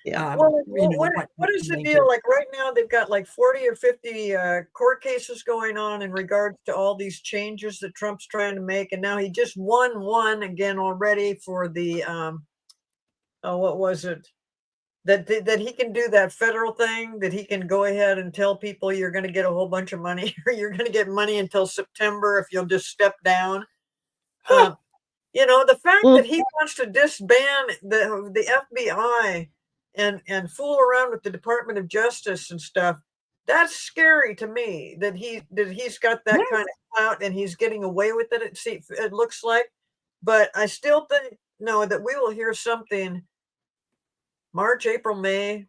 What is the deal? Like right now, they've got like 40 or 50 court cases going on in regards to all these changes that Trump's trying to make, and now he just won one again already for the what was it? That he can do that federal thing, that he can go ahead and tell people you're going to get a whole bunch of money, or you're going to get money until September if you'll just step down. The fact Well, that he wants to disband the FBI and fool around with the Department of Justice and stuff, that's scary to me. He's got that kind of clout and he's getting away with it. It looks like, but I still think that we will hear something March, April, May.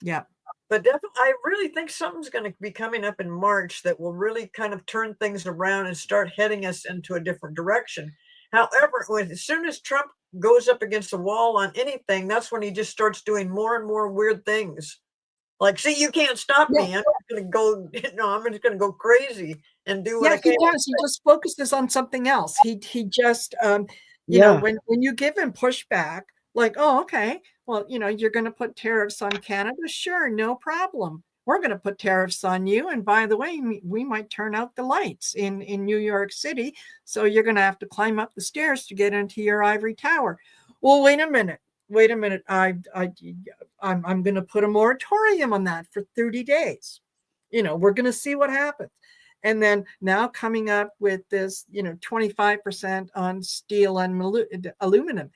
Yeah. But definitely, I really think something's going to be coming up in March that will really kind of turn things around and start heading us into a different direction. However, as soon as Trump goes up against the wall on anything, that's when he just starts doing more and more weird things. Like, see, you can't stop me. I'm going to go. I'm just going to go crazy and do what I can. He does. He just focuses on something else. He just, when you give him pushback, like, oh, okay, well, you're going to put tariffs on Canada. Sure, no problem. We're going to put tariffs on you. And by the way, we might turn out the lights in New York City. So you're going to have to climb up the stairs to get into your ivory tower. Well, wait a minute. I'm going to put a moratorium on that for 30 days. We're going to see what happens. And then now coming up with this, 25% on steel and aluminum.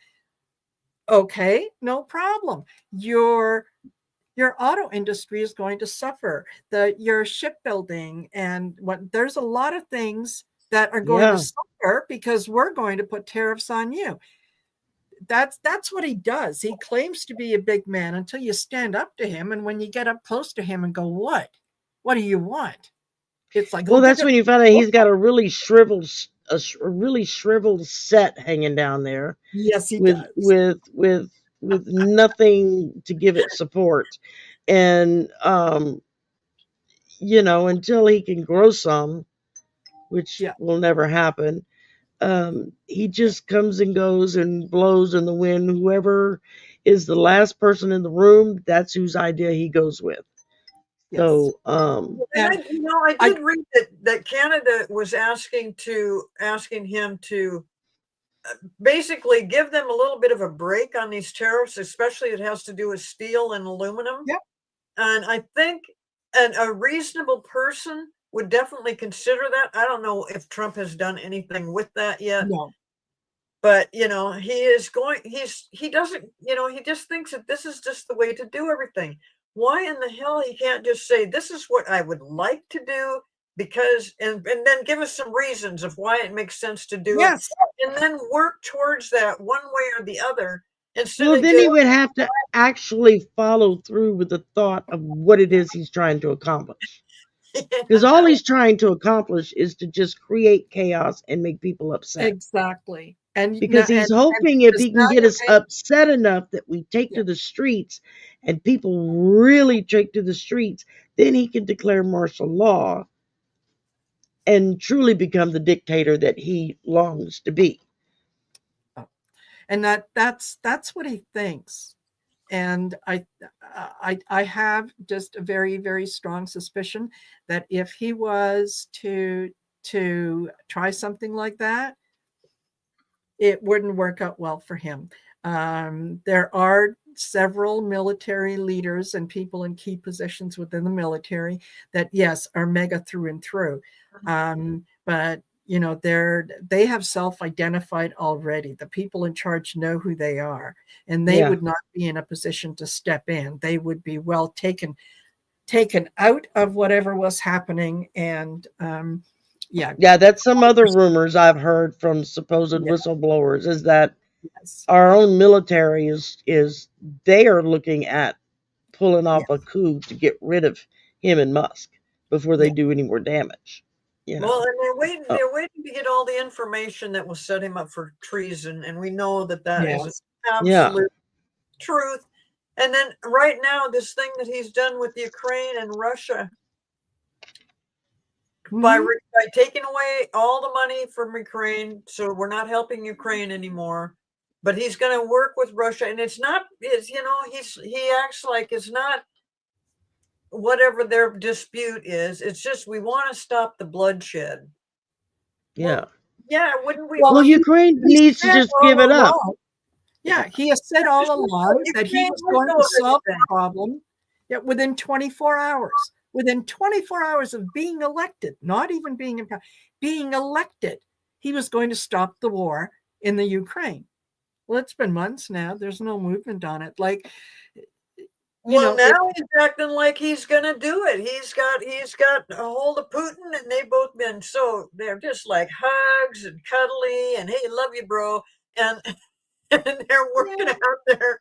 Okay, no problem. Your auto industry is going to suffer. Your shipbuilding and there's a lot of things that are going to suffer because we're going to put tariffs on you. That's what he does. He claims to be a big man until you stand up to him, and when you get up close to him and go, "What do you want?" It's like, well, that's when you find out he's got a really shriveled set hanging down there. Yes, he with does. with nothing to give it support, and until he can grow some, which will never happen. He just comes and goes and blows in the wind. Whoever is the last person in the room, that's whose idea he goes with. Yes. So, I did read that Canada was asking him to basically give them a little bit of a break on these tariffs, especially it has to do with steel and aluminum. Yep. And I think a reasonable person would definitely consider that. I don't know if Trump has done anything with that yet. No. But he just thinks that this is just the way to do everything. Why in the hell he can't just say, this is what I would like to do, because and then give us some reasons of why it makes sense to do it, and then work towards that one way or the other. Well, then he would have to actually follow through with the thought of what it is he's trying to accomplish. Because all he's trying to accomplish is to just create chaos and make people upset. Exactly. And because he's hoping if he can get us upset enough that we take to the streets and people really take to the streets, then he can declare martial law and truly become the dictator that he longs to be. And that's what he thinks. And I have just a very, very strong suspicion that if he was to try something like that, it wouldn't work out well for him. There are several military leaders and people in key positions within the military that, yes, are mega through and through. But they have self-identified already. The people in charge know who they are, and they would not be in a position to step in. They would be well taken out of whatever was happening. And that's some other rumors I've heard from supposed whistleblowers, is that our own military is they are looking at pulling off a coup to get rid of him and Musk before they do any more damage. Well, and they're waiting to get all the information that will set him up for treason, and we know that is absolute truth. And then right now, this thing that he's done with Ukraine and Russia, by taking away all the money from Ukraine, so we're not helping Ukraine anymore. But he's going to work with Russia, and he acts like it's not whatever their dispute is. It's just we want to stop the bloodshed. Wouldn't we? Well, Ukraine needs to just give it up. Yeah, he has said all along that he was going to solve the problem within 24 hours. Within 24 hours of being elected, not even being elected, he was going to stop the war in the Ukraine. Well, it's been months now. There's no movement on it. Like, well, now he's acting like he's gonna do it. He's got a hold of Putin, and they've both been they're just like hugs and cuddly and hey, love you, bro, and and they're working out there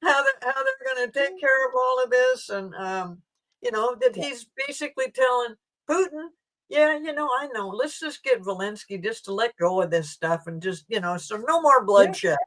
how they're gonna take care of all of this, and that he's basically telling Putin, yeah, I know. Let's just get Zelensky just to let go of this stuff and just so no more bloodshed.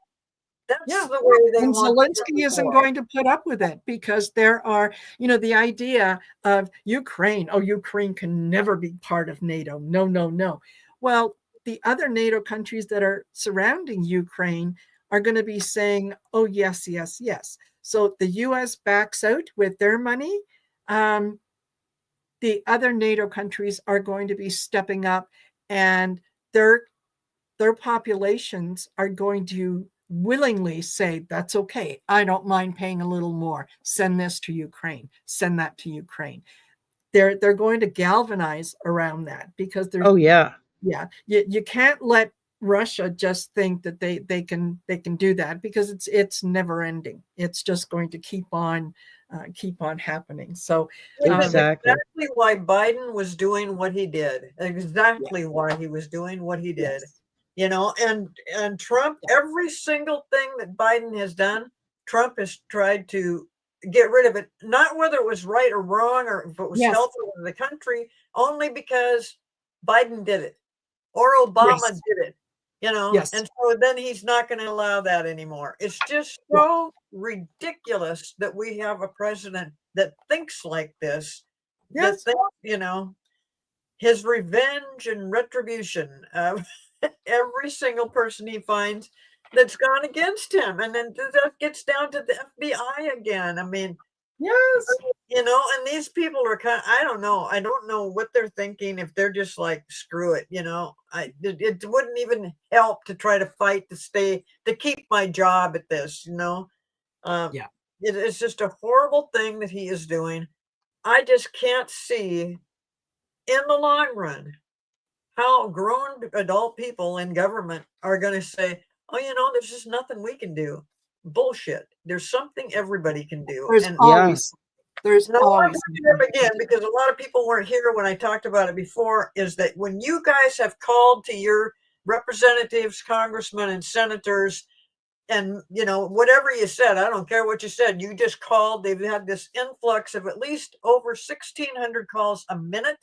That's the way they and want. Zelensky isn't going to put up with it because there are, the idea of Ukraine. Oh, Ukraine can never be part of NATO. No, no, no. Well, the other NATO countries that are surrounding Ukraine are going to be saying, oh, yes, yes, yes. So the US backs out with their money. The other NATO countries are going to be stepping up, and their populations are going to willingly say, that's okay. I don't mind paying a little more. Send this to Ukraine. Send that to Ukraine. They're going to galvanize around that because there's you can't let Russia just think that they can do that because it's never ending. It's just going to keep on happening. So exactly why Biden was doing what he did. Exactly why he was doing what he did. And Trump, every single thing that Biden has done, Trump has tried to get rid of it, not whether it was right or wrong or if it was helpful to the country, only because Biden did it or Obama did it, and so then he's not going to allow that anymore. It's just so ridiculous that we have a president that thinks like this, that thinks, his revenge and retribution of every single person he finds that's gone against him. And then that gets down to the FBI again. I mean, and these people are I don't know. I don't know what they're thinking, if they're just like, screw it. It wouldn't even help to try to fight to keep my job at this, it's just a horrible thing that he is doing. I just can't see in the long run how grown adult people in government are going to say, oh, there's just nothing we can do. Bullshit. There's something everybody can do. There's always again, because a lot of people weren't here when I talked about it before, is that when you guys have called to your representatives, congressmen, and senators, and whatever you said, I don't care what you said, you just called. They've had this influx of at least over 1,600 calls a minute.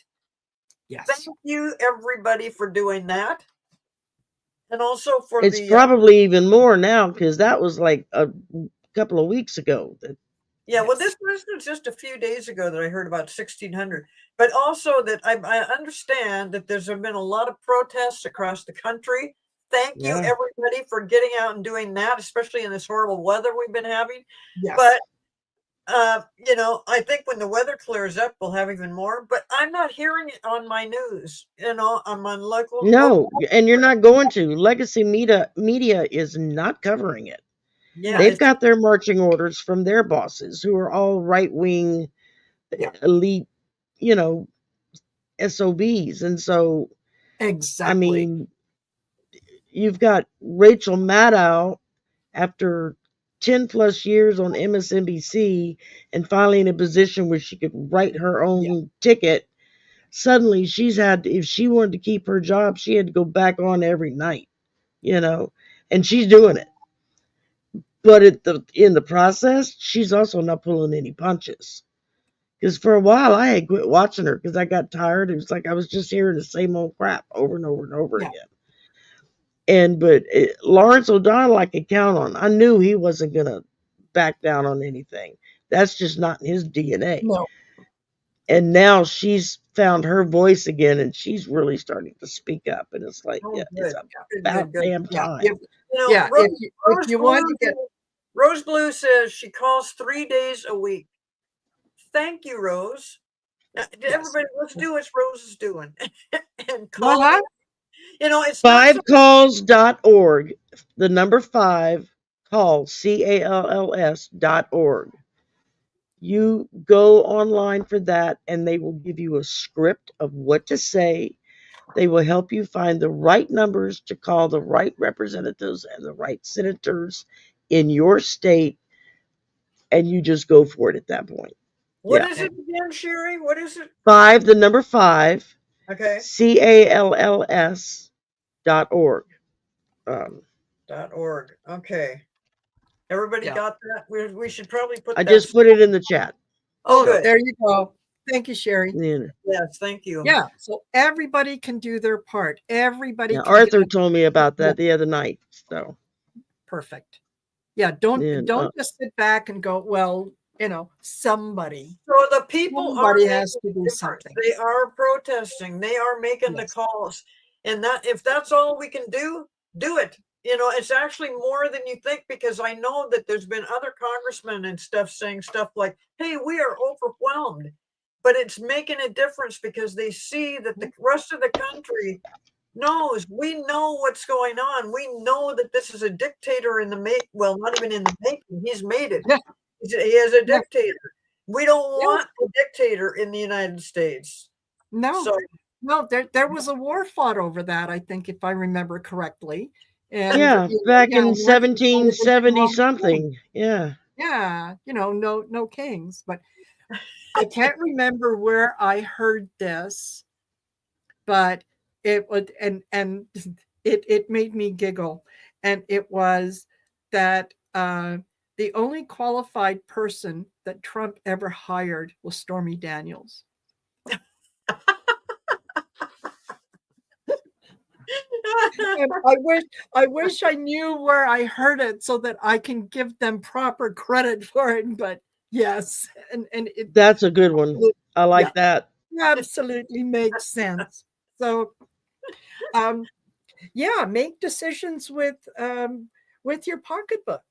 Yes. Thank you, everybody, for doing that. And also for it's probably even more now, because that was like a couple of weeks ago. Well, this was just a few days ago that I heard about 1,600. But also that I understand that there's been a lot of protests across the country. Thank you, everybody, for getting out and doing that, especially in this horrible weather we've been having. Yes. But I think when the weather clears up, we'll have even more. But I'm not hearing it on my news. I'm on local. No, and you're not going to. Legacy media is not covering it. Yeah, they've got their marching orders from their bosses, who are all right wing, elite, SOBs, and so exactly. I mean, you've got Rachel Maddow after 10 plus years on MSNBC and finally in a position where she could write her own ticket. Suddenly if she wanted to keep her job, she had to go back on every night, and she's doing it. But in the process, she's also not pulling any punches. Because for a while, I had quit watching her because I got tired. It was like I was just hearing the same old crap over and over and over again. But Lawrence O'Donnell, I could count on. I knew he wasn't going to back down on anything. That's just not in his DNA. No. And now she's found her voice again, and she's really starting to speak up. And it's like, it's about damn time. If you want to get... Rose Blue says she calls 3 days a week. Thank you, Rose. Now, everybody, let's do what Rose is doing. And call. It's 5calls.org. The number 5 call CALLS.org. You go online for that, and they will give you a script of what to say. They will help you find the right numbers to call the right representatives and the right senators in your state, and you just go for it at that point. What Yeah. is it again, Sherry? What is it? The number 5, Okay. CALLS.org. .org. Okay. Everybody Yeah. got that? We should probably put I that. just put it in the chat. Oh, Oh, good. there you go. Thank you, Sherry. Yeah. Yes, thank you. Yeah. So everybody can do their part. Everybody Yeah, can Arthur get told me about Yeah. that the other night. So, perfect. Yeah. Don't and, just sit back and go, well, somebody So the people are Somebody making has to a do difference. something. They are protesting. They are making the Yes. calls. And that if that's all we can do it. It's actually more than you think, because I know that there's been other congressmen and stuff saying stuff like, hey, we are overwhelmed. But it's making a difference because they see that the rest of the country knows. We know what's going on. We know that this is a dictator in the make. Well, not even in the making. He's made it. Yeah. He is a Yeah. dictator. We don't Yeah. want a dictator in the United States. No. So No, there was a war fought over that, I think, if I remember correctly. And yeah, back in Washington decided it was the 1770 wrong thing. something. Yeah. Yeah, no kings. But I can't remember where I heard this, but it would and it made me giggle. And it was that the only qualified person that Trump ever hired was Stormy Daniels. And I wish I knew where I heard it so that I can give them proper credit for it. But yes, and it That's a good one. I like that. absolutely makes sense. So, yeah, make decisions with your pocketbook,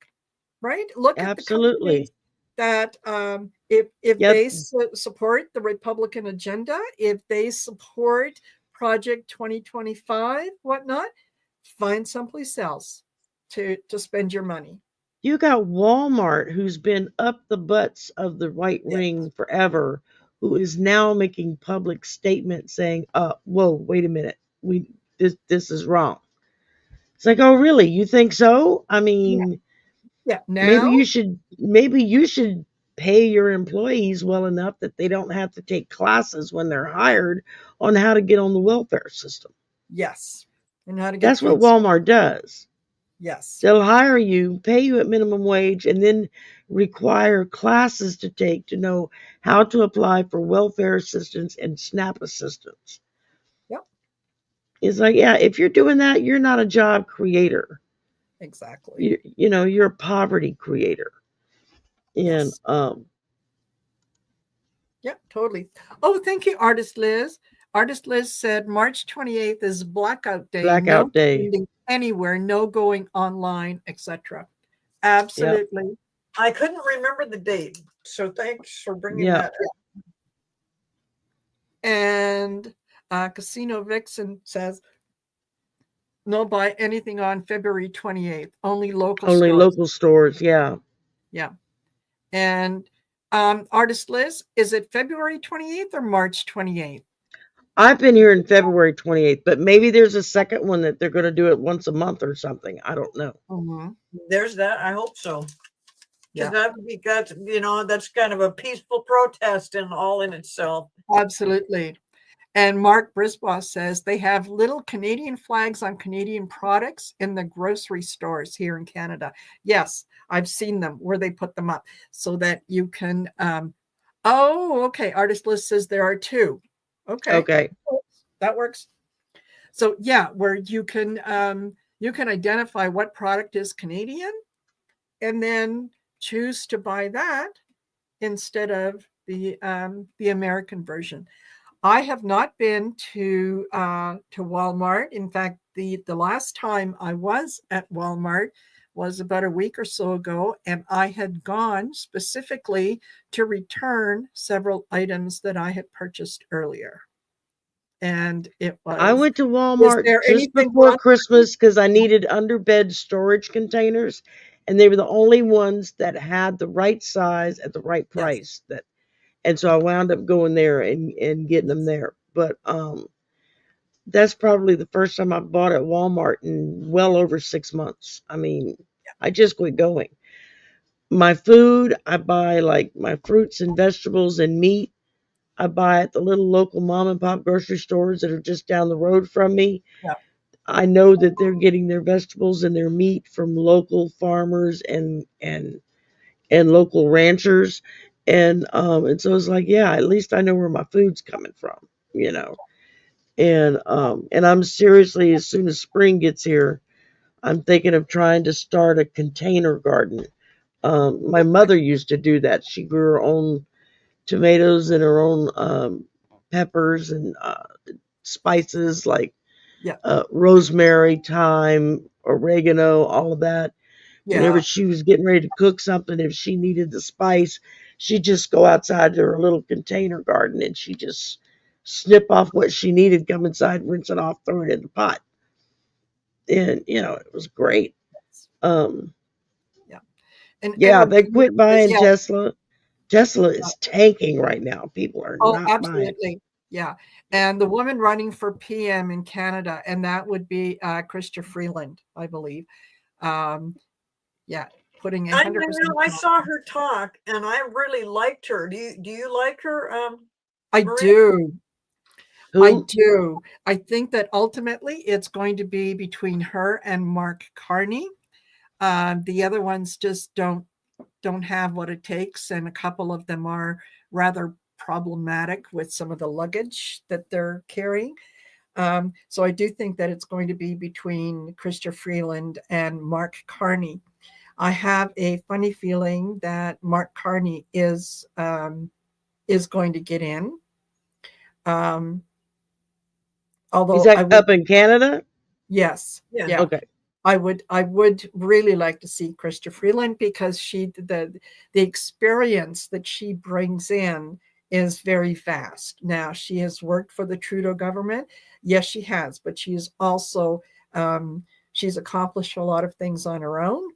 right? Look at the companies Absolutely. that if Yep. they support the Republican agenda, if they support Project 2025, whatnot, find someplace else to spend your money. You got Walmart, who's been up the butts of the right Yes. wing forever, who is now making public statements saying, whoa, wait a minute. This is wrong. It's like, oh really? You think so? I mean, Yeah. maybe Now, you should pay your employees well enough that they don't have to take classes when they're hired on how to get on the welfare system. yes. And how to get That's what food. Walmart does. Yes. They'll hire you, pay you at minimum wage, and then require classes to take to know how to apply for welfare assistance and SNAP assistance. Yep. It's like, yeah, if you're doing that, you're not a job creator. Exactly. You're a poverty creator. And Yes. Yeah, totally. Oh, thank you, Artist Liz. Artist Liz said March 28th is blackout day. Blackout No day. spending anywhere, no going online, etc. Absolutely. I couldn't remember the date. So thanks for bringing Yeah. that up. And Casino Vixen says no buy anything on February 28th. Only local Only stores. local stores, yeah. Yeah. And Artist Liz, is it February 28th or March 28th? I've been here in February 28th, but maybe there's a second one that they're going to do it once a month or something. I don't know. Mm-hmm. There's that. I hope so. Yeah. That would be good. That's kind of a peaceful protest in itself. Absolutely. And Mark Brisbaugh says they have little Canadian flags on Canadian products in the grocery stores here in Canada. Yes, I've seen them where they put them up so that you can. Okay. Artist List says there are two. Okay. That works. So yeah, where you can identify what product is Canadian, and then choose to buy that instead of the American version. I have not been to Walmart. In fact, the last time I was at Walmart was about a week or so ago, and I had gone specifically to return several items that I had purchased earlier. And it was. I went to Walmart just before Christmas because I needed underbed storage containers, and they were the only ones that had the right size at the right price. And so I wound up going there and getting them there. But that's probably the first time I bought at Walmart in well over 6 months. I mean, I just quit going. My food, I buy like my fruits and vegetables and meat. I buy at the little local mom and pop grocery stores that are just down the road from me. Yeah. I know that they're getting their vegetables and their meat from local farmers and local ranchers, and so it's like, yeah, at least I know where my food's coming from, you know. And I'm seriously, as soon as spring gets here, I'm thinking of trying to start a container garden. My mother used to do that. She grew her own tomatoes and her own peppers and spices like Yeah. rosemary, thyme, oregano, all of that. Whenever Yeah. she was getting ready to cook something, if she needed the spice, she'd just go outside to her little container garden and she just snip off what she needed, come inside, rinse it off, throw it in the pot. And, it was great. Um, Yeah. And yeah, when they quit buying yeah. Tesla. Tesla is tanking right now. People are Oh, not buying. absolutely. Yeah. And the woman running for PM in Canada, and that would be Chrystia Freeland, I believe. Um, yeah, putting I 100%. know, I saw her talk and I really liked her. Do you like her, I Maria? do. I Who? do. I think that ultimately it's going to be between her and Mark Carney. The other ones just don't have what it takes, and a couple of them are rather problematic with some of the luggage that they're carrying. So I do think that it's going to be between Chrystia Freeland and Mark Carney. I have a funny feeling that Mark Carney is going to get in. Um, He's although I like would, up in Canada? yes, Yeah. yeah, Okay. I would really like to see Chrystia Freeland because the experience that she brings in is very vast. Now she has worked for the Trudeau government, yes, she has, but she's also she's accomplished a lot of things on her own.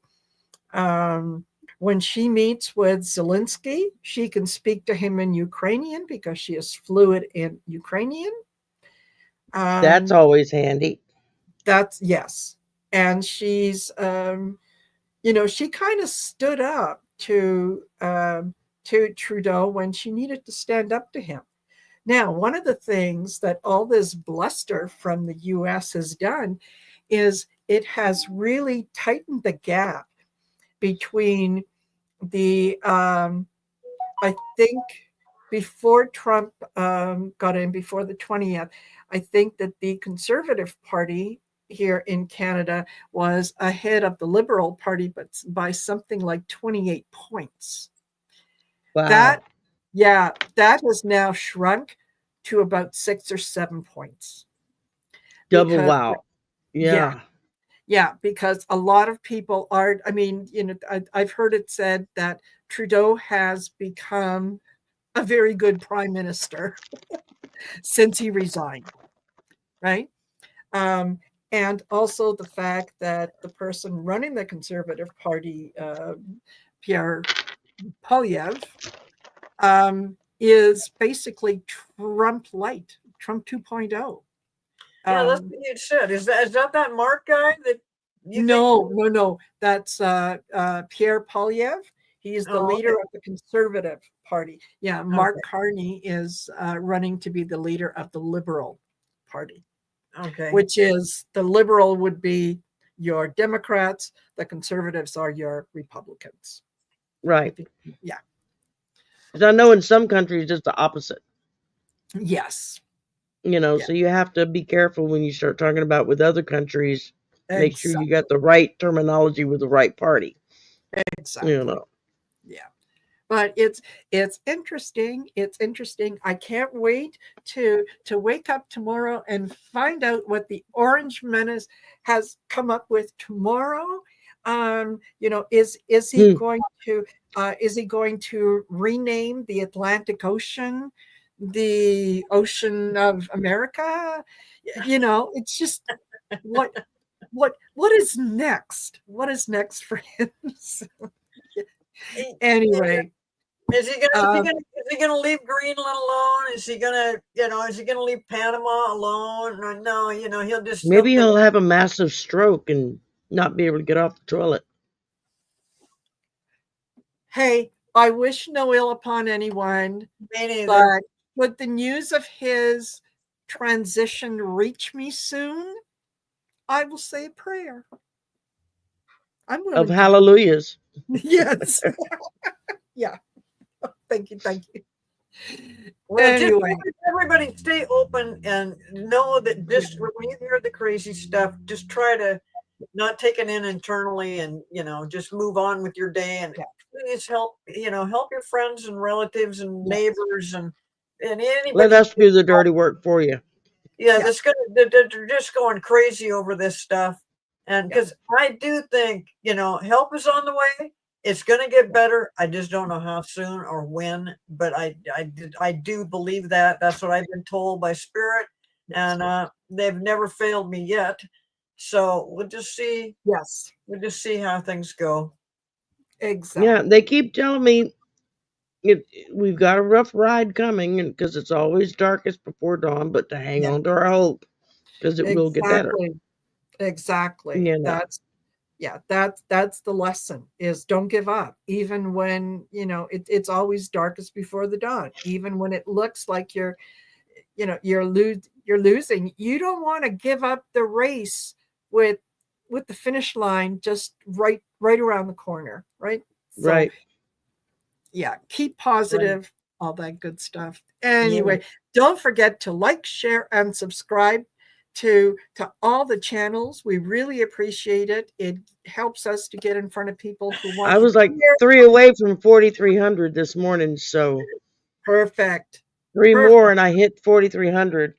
Um, when she meets with Zelensky, she can speak to him in Ukrainian because she is fluent in Ukrainian. That's Um, always handy. that's yes, and she kind of stood up to Trudeau when she needed to stand up to him. Now, one of the things that all this bluster from the U.S. has done is it has really tightened the gap between the I think before Trump got in, before the 20th, I think that the Conservative Party here in Canada was ahead of the Liberal Party, but by something like 28 points. That, Wow. yeah, that has now shrunk to about 6 or 7 points Double because, wow. yeah, Yeah. yeah, because a lot of people are, I mean, I've heard it said that Trudeau has become a very good prime minister since he resigned, right? Um, and also the fact that the person running the Conservative Party, Pierre Polyev, is basically Trump light, Trump 2.0. Yeah, that's Um, what you said. Is that Mark guy that you think? no. That's Pierre Polyev. He is the Oh, leader okay. of the Conservative Party. Yeah, Mark Okay. Carney is running to be the leader of the Liberal Party, Okay. which is the Liberal would be your Democrats, the Conservatives are your Republicans. Right. Yeah, Because I know in some countries it's the opposite. yes, yeah, So you have to be careful when you start talking about with other countries. Make sure you got exactly, the right terminology with the right party. You exactly. know. Yeah. But it's interesting. It's interesting. I can't wait to wake up tomorrow and find out what the Orange Menace has come up with tomorrow. Is he Hmm. going to rename the Atlantic Ocean the Ocean of America? It's just what what is next? What is next for him? Y- Yeah, Anyway, Is he gonna leave Greenland alone? Is he gonna, is he gonna leave Panama alone? Or no, he'll just Maybe he'll have a massive stroke and not be able to get off the toilet. Hey, I wish no ill upon anyone, but would the news of his transition reach me soon, I will say a prayer. I'm willing of hallelujahs. Yes. Yeah. Thank you. Well, anyway, just everybody stay open and know that just when you hear the crazy stuff, just try to not take it in internally and just move on with your day, and please help your friends and relatives and neighbors and anybody. Let us do the dirty work for you. Yeah, they're just going crazy over this stuff, and because I do think help is on the way. It's going to get better. I just don't know how soon or when, but I do believe that. That's what I've been told by Spirit, and they've never failed me yet. So we'll just see. Yes, we'll just see how things go. Exactly. Yeah, they keep telling me we've got a rough ride coming, and because it's always darkest before dawn, but to hang on to our hope because it will get better. Exactly. That's the lesson, is don't give up, even when it's always darkest before the dawn, even when it looks like you're losing. You don't want to give up the race with the finish line just right around the corner, right? So, yeah, keep positive, all that good stuff. Anyway, don't forget to like, share, and subscribe to all the channels. We really appreciate it. It helps us to get in front of people who want. I was like 3 away from 4,300 this morning, so perfect. 3 more and I hit 4,300.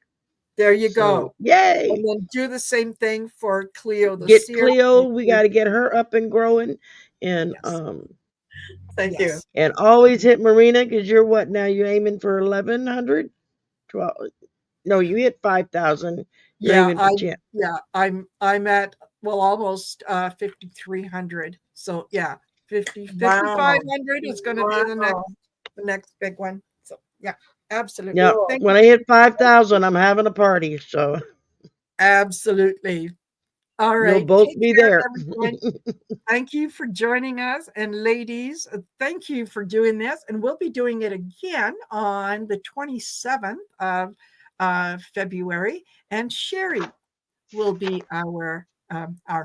There you go. Yay! And then do the same thing for Cleo. Cleo. We got to get her up and growing, and thank you. And always hit Marina, because you're what now? You're aiming for 1,100, 12. No, you hit 5,000. I'm at almost 5,300. So 5,500 is going to be the next big one. So absolutely. Yeah, when I hit 5,000, I'm having a party. So absolutely. All right. You'll both be there. Thank you for joining us. And ladies, thank you for doing this. And we'll be doing it again on the 27th of February. And Shari will be our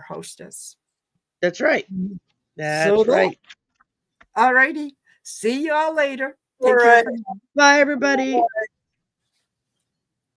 hostess. That's right. That's right. All righty. See you all later. All right. Bye, everybody.